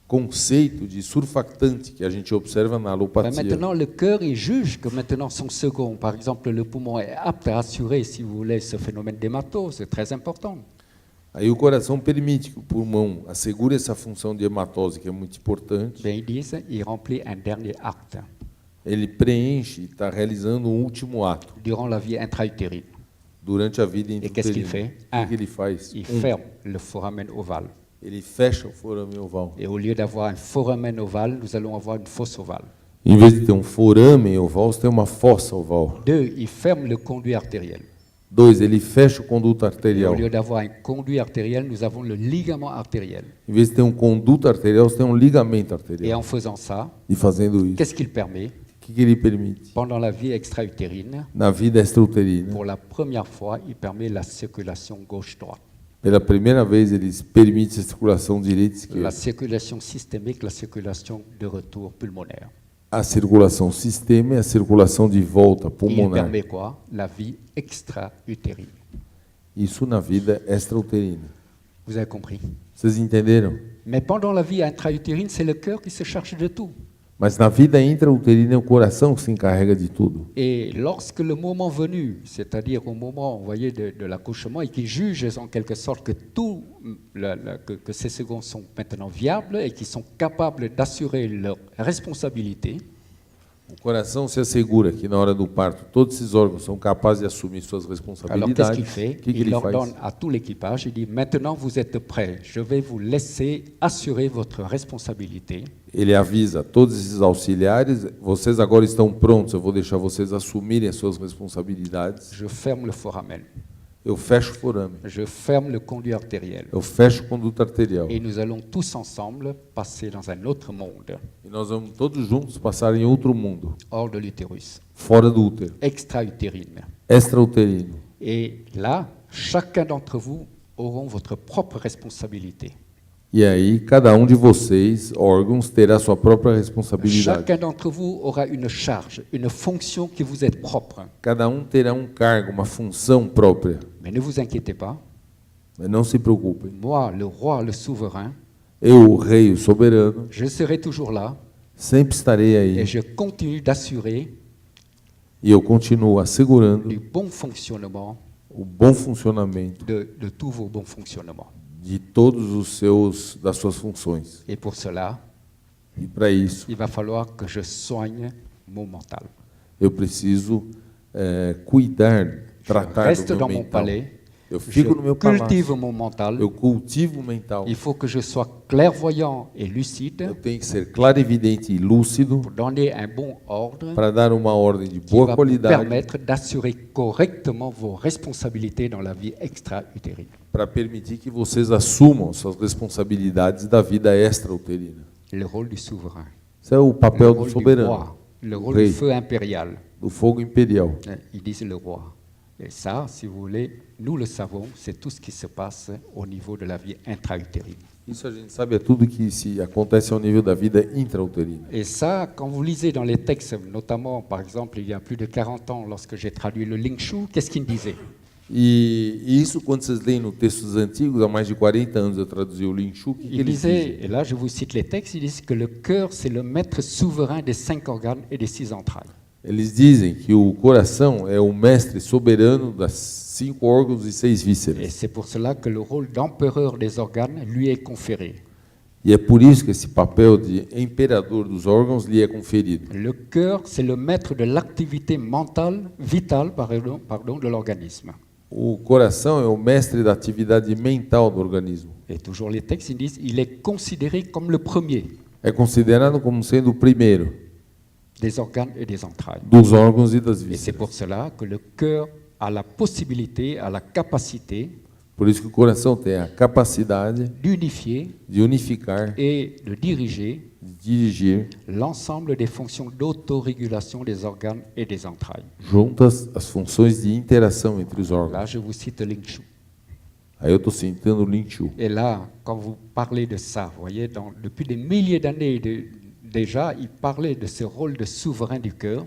conceito de surfactante que a gente observa na Ben alopatia. maintenant, le cœur, il juge que maintenant son second, par exemple, le poumon est apte à assurer, si vous voulez, ce phénomène d'hématose, c'est très important. Aí o coração permite que o pulmão assegure essa função de hematose, que é muito importante. Ben, ils disent, il remplit un dernier acte Ele preenche, está realizando um último ato durant la vie intra-utérine. durante a vida Et qu'est-ce qu'il intrauterina. fait? O que ele faz? Il ferme le foramen ovale. Ele fecha o forame oval. Et au lieu d'avoir un foramen ovale, nous allons avoir une fosse ovale. Em vez de ter um forame oval, você tem uma fossa oval. 2, il ferme le conduit artériel. 2, ele fecha o conduto Et au arterial. lieu d'avoir un conduit artériel, nous avons le ligament artériel. Em vez de ter um conduto arterial, você tem um ligamento Et arterial. en faisant ça, E fazendo isso, qu'est-ce qu'il permet? o que ele permite? Pendant la vie extra-utérine, Na vida extrauterina, pour la première fois, il permet la circulation gauche-droite. pela primeira vez, ele permite a circulação direita e La esquerda. circulation systémique, la circulation de retour pulmonaire. A circulação sistema e a circulação de volta Il pulmonar. permet quoi? La vie extra-utérine. Isso na vida extrauterina. Vous avez compris? Vocês entenderam? Mais pendant la vie intra-utérine, c'est le cœur qui se charge de tout. Mas na vida intrauterina é o coração que se encarrega de tudo. Et lorsque le moment venu, c'est-à-dire au moment, vous voyez, de l'accouchement, et qui juge en quelque sorte que que ces seconds sont maintenant viables et qui sont capables d'assurer leur responsabilité, O coração se assegura que na hora do parto todos esses órgãos são capazes de assumir suas alors qu'est-ce responsabilidades. qu'il O fait? que Il ele ordonne faz? à tout l'équipage, il dit, maintenant vous êtes prêts, je vais vous laisser assurer votre responsabilité. Ele avisa a todos esses auxiliares: vocês agora estão prontos, eu vou deixar vocês assumirem as suas responsabilidades. Je ferme le foramen, Eu fecho o forame, je ferme le conduit artériel. eu fecho o conduto arterial. Et nous allons tous ensemble passer dans un autre monde, E nós vamos todos juntos passar em outro mundo, hors de l'utérus, fora do útero, extra-utérine. extrauterino. Et là, chacun d'entre vous auront votre propre responsabilité. E aí, cada um de vocês, órgãos, terá sua própria responsabilidade. Chacun d'entre vous aura une charge, une fonction qui vous est propre. Cada um terá um cargo, uma função própria. Mais ne vous inquiétez pas, Mas não se preocupem. moi, le roi, le souverain, Eu, o rei, o soberano, je serai toujours là sempre estarei et aí. je continue d'assurer E eu continuo assegurando du bon fonctionnement o bom funcionamento de tous vos bons fonctionnements. de todos das suas funções. Et pour cela, E para isso, il va falloir que je soigne mon mental. eu preciso cuidar, Je tratar reste do meu dans mon mental. palais, Eu je fico no meu cultive palácio. mon mental. Eu cultivo o mental. Il faut que je sois clairvoyant et lucide Eu tenho que ser clarividente e lúcido pour donner un bon ordre para dar uma ordem de qui boa va vous qualidade, permettre d'assurer correctement vos responsabilités dans la vie extra-utérine. para permitir que vocês assumam suas responsabilidades da vida extrauterina. Le rôle du souverain, Esse é o le papel do rôle du soberano, roi, le do rôle du rei, feu impérial. do fogo imperial. Ils disent le roi. Et ça, si vous voulez, nous le savons, c'est tout ce qui se passe au niveau de la vie intra-utérine. Isso a gente sabe, é tudo que se acontece ao nível da vida intrauterina. Et ça, quand vous lisez dans les textes, notamment, par exemple, il y a plus de 40 ans, lorsque j'ai traduit le Ling Shu, qu'est-ce qu'il disait? E isso, quando vocês leem no textos antigos, há mais de 40 anos eu traduzi o Lin Shu, que Il eles disait, dizem? et là je vous cite les textes, ils disent que le cœur c'est le maître souverain des 5 organes et des 6 entrailles. Eles dizem que o coração é o mestre soberano das 5 órgãos e 6 Et vísceras. c'est pour cela que le rôle d'empereur des organes lui est conféré. E é por isso que esse papel de imperador dos órgãos lhe é conferido. Le cœur c'est le maître de l'activité mentale, vitale pardon, de l'organisme. O coração é o mestre da atividade mental do organismo. Et toujours les textes ils disent il est considéré comme le premier É considerado como sendo o primeiro des organes et des entrailles. dos órgãos e das Et c'est vísceras. pour cela que le cœur a la possibilité, a la capacité Por isso que o coração tem a capacidade d'unifier de unificar, et de diriger de dirigir l'ensemble des fonctions d'autorégulation des organes et des entrailles. juntas as funções de interação entre os órgãos. Là, je vous cite Ling Shu. Aí eu estou citando o Lin Shu. Et là, quand vous parlez de ça, vous voyez, depuis des milliers d'années déjà, il parlait de ce rôle de souverain du cœur.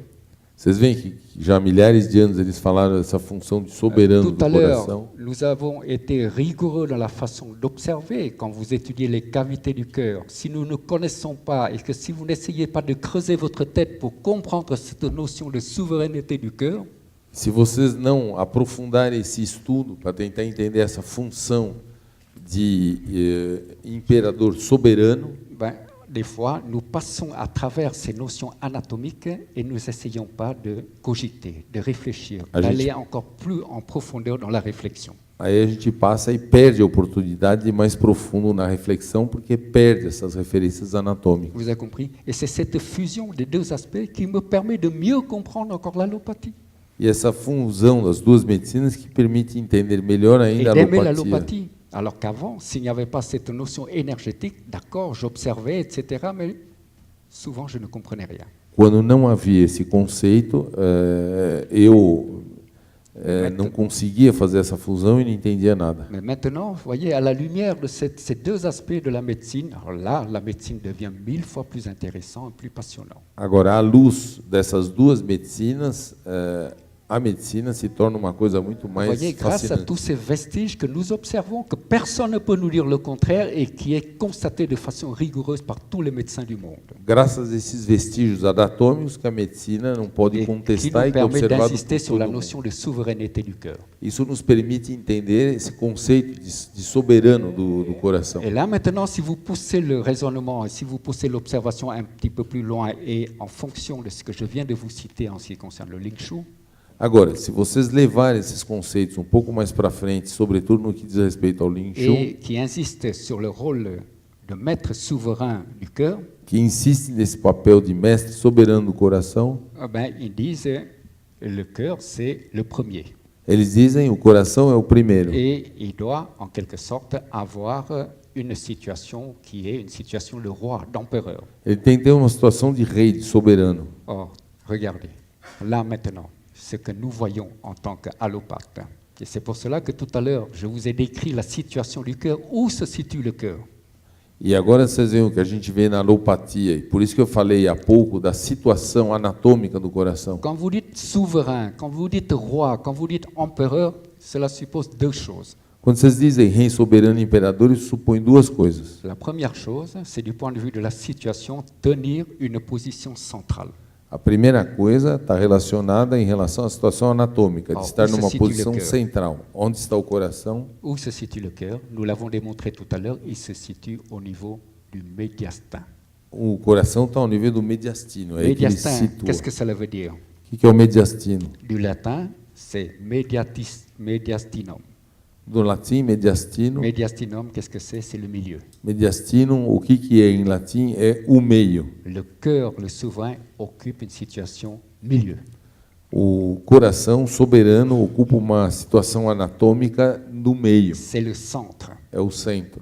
Vocês veem que já há milhares de anos eles falaram dessa função de soberano Tout do à l'heure, coração. nous avons été rigoureux dans la façon d'observer quand vous étudiez les cavités du cœur. Si nous ne connaissons pas et que si vous n'essayez pas de creuser votre tête pour comprendre cette notion de souveraineté du cœur, Se vocês não aprofundarem esse estudo para tentar entender essa função de imperador soberano, ben, des fois, nous passons à travers ces notions anatomiques et nous n'essayons pas de cogiter, de réfléchir, A d'aller gente- encore plus en profondeur dans la réflexion. aí a gente passa e perde a oportunidade de ir mais profundo na reflexão, porque perde essas referências anatômicas. Vous avez compris? Et c'est cette fusion des deux aspects qui me permet de mieux comprendre encore l'allopathie. E essa fusão das duas medicinas que permite entender melhor Et ainda a d'aimer alopatia. l'allopathie. Alors qu'avant, s'il n'y avait pas cette notion énergétique, d'accord, j'observais, etc., mais souvent je ne comprenais rien. Quando não havia esse conceito, eu não conseguia fazer essa fusão e não entendia nada. Mais maintenant, vous voyez, à la lumière de ces deux aspects de la médecine, alors là, la médecine devient 1000 fois plus intéressante et plus passionnante. Agora, à luz dessas duas medicinas, a medicina se torna uma coisa muito Vous mais voyez, grâce à fascinante. tous ces vestiges que nous observons, que personne ne peut nous dire le contraire et qui est constaté de façon rigoureuse par tous les médecins du monde. Graças a esses vestígios anatômicos que a medicina não pode Et qui nous contestar e que é permet observado d'insister por sur todo la mundo. notion de souveraineté du cœur. Isso nos permite entender esse conceito de soberano do coração. Et là, maintenant, si vous poussez le raisonnement et si vous poussez l'observation un petit peu plus loin et en fonction de ce que je viens de vous citer en ce qui concerne le Ling Shu, Agora, se vocês levarem esses conceitos um pouco mais para frente, sobretudo no que diz respeito ao Lin Shu, et qui insiste sur le rôle de maître souverain du cœur, que insiste nesse papel de mestre soberano do coração, ben, ils disent le cœur, c'est le premier. eles dizem o coração é o primeiro. Et il doit, en quelque sorte, avoir une situation qui est une situation de roi, d'empereur. Ele tem que ter uma situação de rei, de soberano. Or, regardez, là maintenant, ce que nous voyons en tant qu'allopathe. Et c'est pour cela que tout à l'heure, je vous ai décrit la situation du cœur, où se situe le cœur. E agora vocês veem o que a gente vê na alopatia, e por isso que eu falei há pouco da situação anatômica do coração. Quand vous dites souverain, quand vous dites roi, quand vous dites empereur, cela suppose deux choses. Quando vocês dizem rei, soberano e imperador, isso supõe duas coisas. La première chose, c'est du point de vue de la situation, tenir une position centrale. A primeira coisa está relacionada em relação à situação anatômica, de Ah, estar onde se numa situe posição le cœur? central. Onde está o coração? Où se situe le cœur? Nous l'avons démontré tout à l'heure, il se situe au niveau du médiastin. O coração está ao nível do mediastino, é aí que ele se Médiastin, situa. qu'est-ce que cela veut dire? O que é o mediastino? Du latin, c'est mediastinum. Do latim, mediastino. Mediastinum, qu'est-ce que c'est? C'est le milieu. Mediastinum, o que é em latim? É o meio. Le cœur, le souverain, occupe une situation milieu. O coração soberano ocupa uma situação anatômica no meio, C'est le centre. é o centro.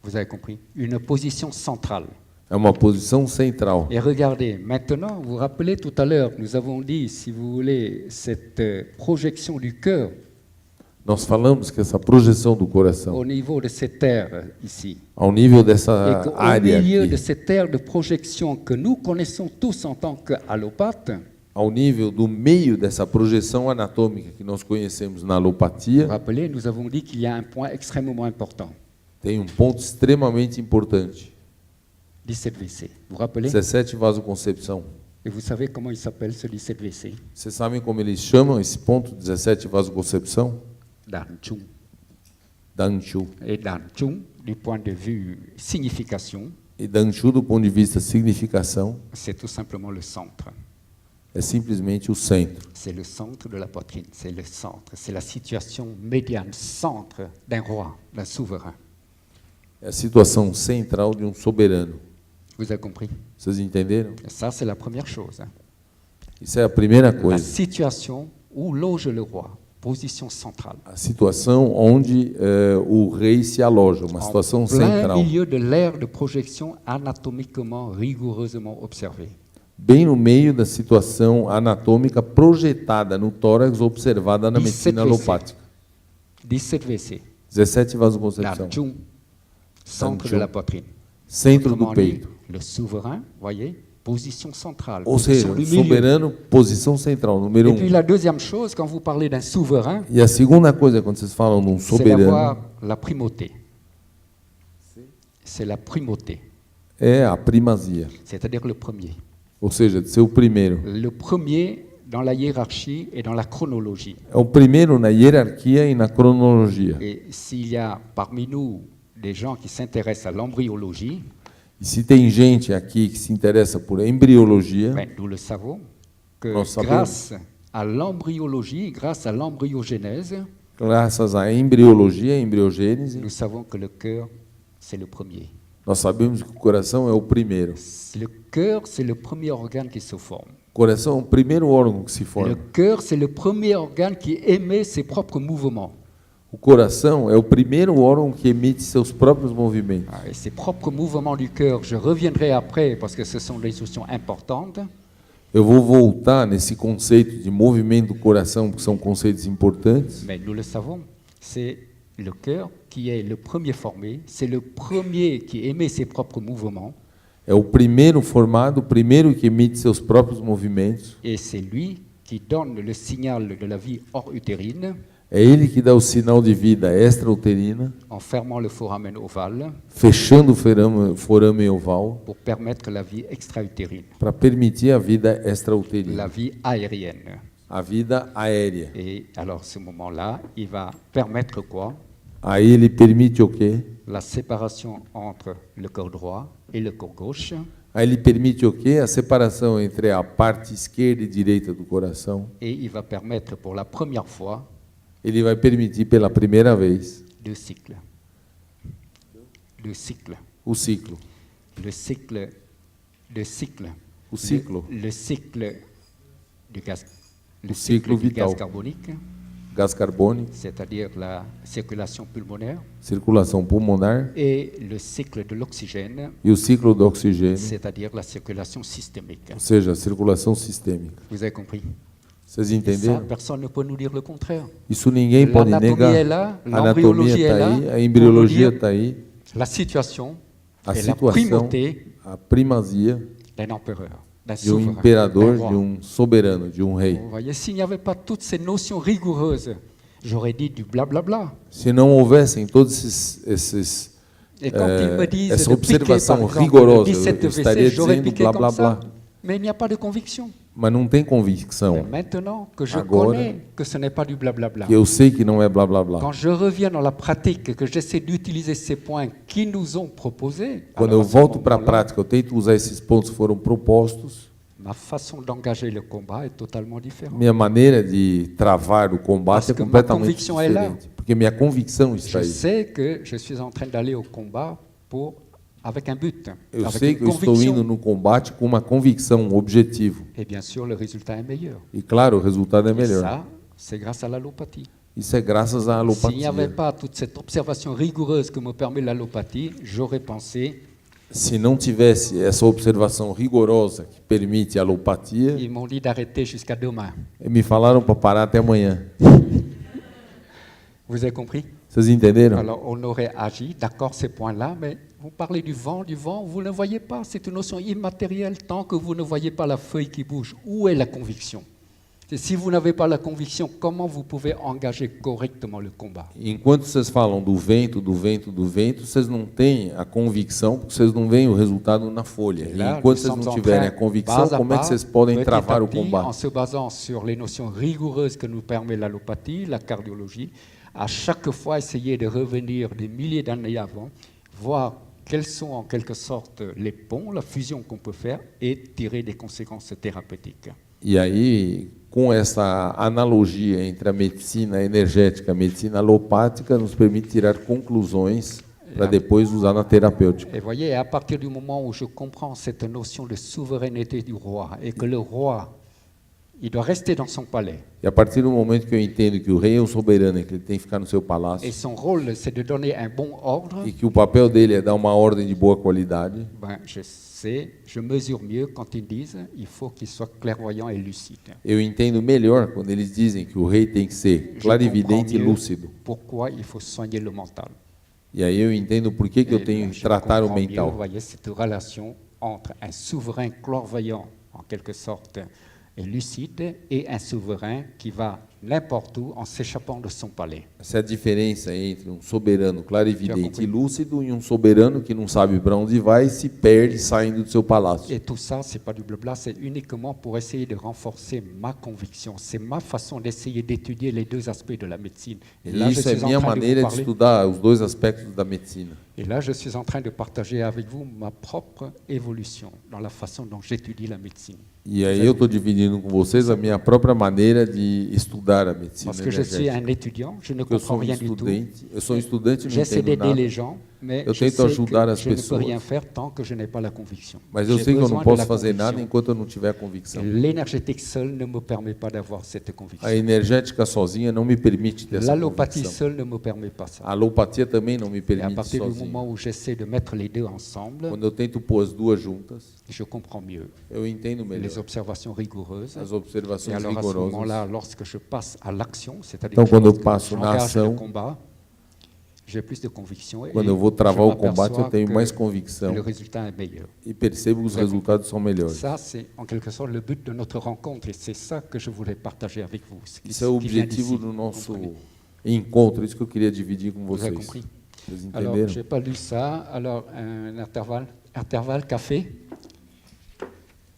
Vous avez compris? Une position centrale. É uma posição central. Et regardez, maintenant, vous vous rappelez tout à l'heure, nous avons dit, si vous voulez, cette projection du cœur Nós falamos que essa projeção do coração, au niveau de cette aire ici, ao nível et dessa qu'au área milieu de aqui, cette aire de projection que nous connaissons tous en tant qu'allopathes, ao nível do meio dessa projeção anatômica que nós conhecemos na Vous alopatia, vous rappelez, nous avons dit qu'il y a un point extrêmement important. tem um ponto extremamente importante. 17 WC. Vous vous rappelez? 17 vasoconcepção. Et vous savez comment il s'appelle ce 17 WC? Vocês sabem como eles chamam esse ponto 17 vasoconcepção? Dan Chung. Danchu. Et Dan Chung, du point de vue signification, E Danchu, do ponto de vista significação, c'est tout simplement le centre. é simplesmente o centro. C'est le centre de la poitrine, c'est le centre. C'est la situation médiane, centre d'un roi, d'un souverain. É a situação central de um soberano. Vous avez compris? Vocês entenderam? Et ça, c'est la première chose. Hein. Isso é a primeira La coisa. situation où loge le roi, position centrale. A situação onde o rei se aloja, uma situação En plein central. milieu de l'aire de projection anatomiquement, rigoureusement observée. Bem no meio da situação anatômica projetada no tórax, observada na 17 medicina WC. alopática. 17 WC. 17 vasoconcepção. Dan Chung, centre Chung. de la poitrine. Centro do Autrement dit, peito. le souverain, voyez, position centrale. Ou position seja, du milieu. soberano, posição central, número Et puis 1. la deuxième chose, quand vous parlez d'un souverain, E a segunda coisa, quando vocês falam de um c'est soberano, d'avoir la primauté. C'est la primauté, é a primazia. c'est-à-dire le premier. Ou seja, de ser o primeiro. Le premier dans la hiérarchie et dans la chronologie. É o primeiro na hierarquia e na cronologia. Et s'il y a parmi nous des gens qui s'intéressent à l'embryologie, E se tem gente aqui que se interessa por embriologia, ben, nous le savons, que Nós sabemos. grâce à l'embryologie, grâce à l'embryogénèse, graças à embriologia, embriogênese, nous savons que le cœur, c'est le premier. nós sabemos que o coração é o primeiro. Le cœur, c'est le premier organe qui se forme. O coração é o primeiro órgão que se Le forma. cœur, c'est le premier organe qui émet ses propres mouvements. O coração é o primeiro órgão que emite seus próprios movimentos. Ah, et ces propres mouvements du cœur, je reviendrai après parce que ce sont des notions importantes. Eu vou voltar nesse conceito de movimento do coração, porque são conceitos importantes. Mais nous le savons, c'est le cœur qui est le premier formé, c'est le premier qui émet ses propres mouvements, É o primeiro formado, o primeiro que emite seus próprios movimentos. et c'est lui qui donne le signal de la vie hors utérine É ele que dá o sinal de vida extra-uterina, en fermant le foramen ovale fechando o forame oval, pour permettre la vie extra-utérine, para permitir a vida la extra-uterina, vie aérienne. a vida aérea. Et alors, ce moment-là, il va permettre quoi? Aí ele permite o quê? La séparation entre le corps droit et le corps gauche, Aí ele permite o quê? A separação entre a parte esquerda e direita do coração. et il va permettre pour la première fois Ele vai permitir pela primeira vez deux cycles. Deux cycles. o ciclo. Le cycle. Le cycle. O ciclo, Le cycle du gaz. Le Le cycle cycle du vital. gaz carbonique, gás carbônico, c'est-à-dire la circulation pulmonaire, circulação pulmonar et le cycle de l'oxygène, e o ciclo do oxigênio, c'est-à-dire la circulation systémique. ou seja, a circulação sistêmica. Vous avez compris? Vocês Ça, entenderam? personne ne peut nous dire le contraire. Isso ninguém pode L'anatomie negar. est là, A anatomia l'embryologie est está là, aí, a pour nous embriologia dire está aí, la situation a et la situação, primauté a primazia d'un empereur, d'un de um souverain, imperador, d'un roi. de um soberano, de um rei. Vous voyez, s'il n'y avait pas toutes ces notions rigoureuses, j'aurais dit du blablabla. Se não houvessem todos esses Et quand ils me disent essa de piquer, par observação exemple, rigorosa, 17 eu estaria WC, j'aurais dizendo piqué blá comme blá ça. blá. Mais il n'y a pas de conviction. Mas não tem Mais convicção. maintenant que je Agora, connais que ce n'est pas du blablabla, Que eu sei que não é blá blá blá. quand je reviens dans la pratique, que j'essaie d'utiliser ces points qui nous ont proposés, Quando alors eu à ce volto para a moment-là, prática, eu tento usar esses pontos que foram propostos. ma façon d'engager le combat est totalement différente. Minha maneira de travar o combate Parce é que ma completamente conviction est là. diferente. Porque minha convicção está Je aí. sais que je suis en train d'aller au combat avec un but, Eu avec sei une que eu estou conviction. indo no combate com uma convicção, um objetivo. Et bien sûr, le résultat est meilleur. E claro, o resultado é Et melhor. ça, c'est grâce à l'allopathie. Isso é graças à S'il n'y avait alopatia. pas toute cette observation rigoureuse que me permet l'allopathie, j'aurais pensé, Se não tivesse essa observação rigorosa que permite a alopatia, ils m'ont dit d'arrêter jusqu'à demain. me falaram para parar até amanhã. Vous avez compris? Vocês entenderam? Alors, on aurait agi, d'accord, ces points-là, mais vous parlez du vent, vous ne le voyez pas. C'est une notion immatérielle tant que vous ne voyez pas la feuille qui bouge. Où est la conviction? Si vous n'avez pas la conviction, comment vous pouvez engager correctement le combat? Enquanto vocês falam do vento, vocês não têm a convicção, porque vocês não veem o resultado na folha. E enquanto vocês não tiverem a convicção, como é que vocês podem travar o combate? En se basant sur les notions rigoureuses que nous permet l'allopathie, la cardiologie, à chaque fois essayer de revenir des milliers d'années avant, voir quels sont en quelque sorte les ponts, la fusion qu'on peut faire et tirer des conséquences thérapeutiques. E aí, com essa analogia entre a medicina energética e a medicina alopática, nos permite tirar conclusões para depois usar na terapêutica. Et voyez, à partir du moment où je comprends cette notion de souveraineté du roi et que le roi, il doit rester dans son palais. E a partir do momento que eu entendo que o rei é o soberano, que ele tem que ficar no seu palácio, Et son rôle, c'est de donner un bon ordre. e que o papel dele é dar uma ordem de boa qualidade, Ben, je mesure mieux quand ils disent il faut qu'il soit clairvoyant et lucide. eu entendo melhor quando eles dizem que o rei tem que ser clarividente e lúcido. Pourquoi il faut soigner le mental. E aí eu entendo por que eu tenho que tratar o Mieux, vous mental. voyez cette relation entre un souverain clairvoyant, en quelque sorte, et lucide, et un souverain qui va n'importe où en s'échappant de son palais. Essa é a diferença entre um soberano clarividente e lúcido e um soberano que não sabe para onde vai e se perde saindo do seu palácio. Et tout ça, c'est pas du blabla, c'est uniquement pour essayer de renforcer ma conviction. C'est ma façon d'essayer d'étudier les deux aspects de la médecine. Et là, Isso é minha maneira de estudar os dois aspectos da medicina. Et là, je suis en train de partager avec vous ma propre évolution dans la façon dont j'étudie la médecine. E aí eu estou dividindo com vocês a minha própria maneira de estudar a medicina Parce que je suis energética. un étudiant, je ne Porque eu comprends sou rien du tout. eu sou um estudante e não J'essaie entendo d'aider les nada, gens, mais Eu je tento sais ajudar que as je ne peux pessoas. rien faire tant que je n'ai pas la conviction. mas eu J'ai sei que eu besoin não de posso la fazer nada conviction. enquanto eu não tiver a convicção. L'énergétique seule ne me permet pas d'avoir cette conviction. A energética sozinha não me permite ter essa L'allopathie convicção. seule ne me permet pas ça. A alopatia também não me Et à permite partir du sozinha. moment où j'essaie de mettre les deux ensemble, Quando eu tento pôr as duas juntas, je comprends mieux eu entendo les melhor observations rigoureuses. as Et observações alors à ce rigorosas. moment-là, lorsque je passe à l'action, c'est-à-dire Então, que quando eu lorsque passo na j'engage le ação, combat, j'ai plus de conviction. Quando et eu vou travar je o combate, eu m'aperçois tenho que mais convicção le résultat est meilleur. e percebo que os resultados são melhores. Ça, c'est en quelque sorte le but de notre rencontre et c'est ça que je voulais partager avec vous. Isso é o qui vient objetivo d'ici, do nosso comprenez? encontro, isso que eu queria dividir com Vous avez vocês. compris? Vocês Alors, entenderam? je n'ai pas lu ça. Alors, un intervalle café.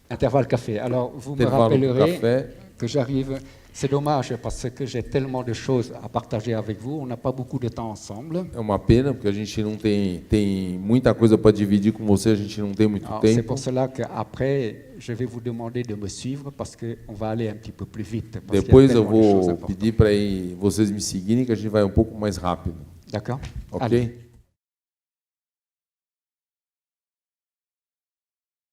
Intervalle café. Alors, vous me Intervalo do rappellerez café. que j'arrive. C'est dommage parce que j'ai tellement de choses à partager avec vous. On n'a pas beaucoup de temps ensemble. É uma pena, porque a gente não tem muita coisa para dividir com você, a gente não tem muito Alors, c'est tempo. pour cela qu'après, je vais vous demander de me suivre parce qu'on va aller un petit peu plus vite. Parce qu'il y a Depois eu tellement de choses vou importantes. pedir para vocês me seguirem, que a gente vai um pouco mais rápido. D'accord? Ok? Allez.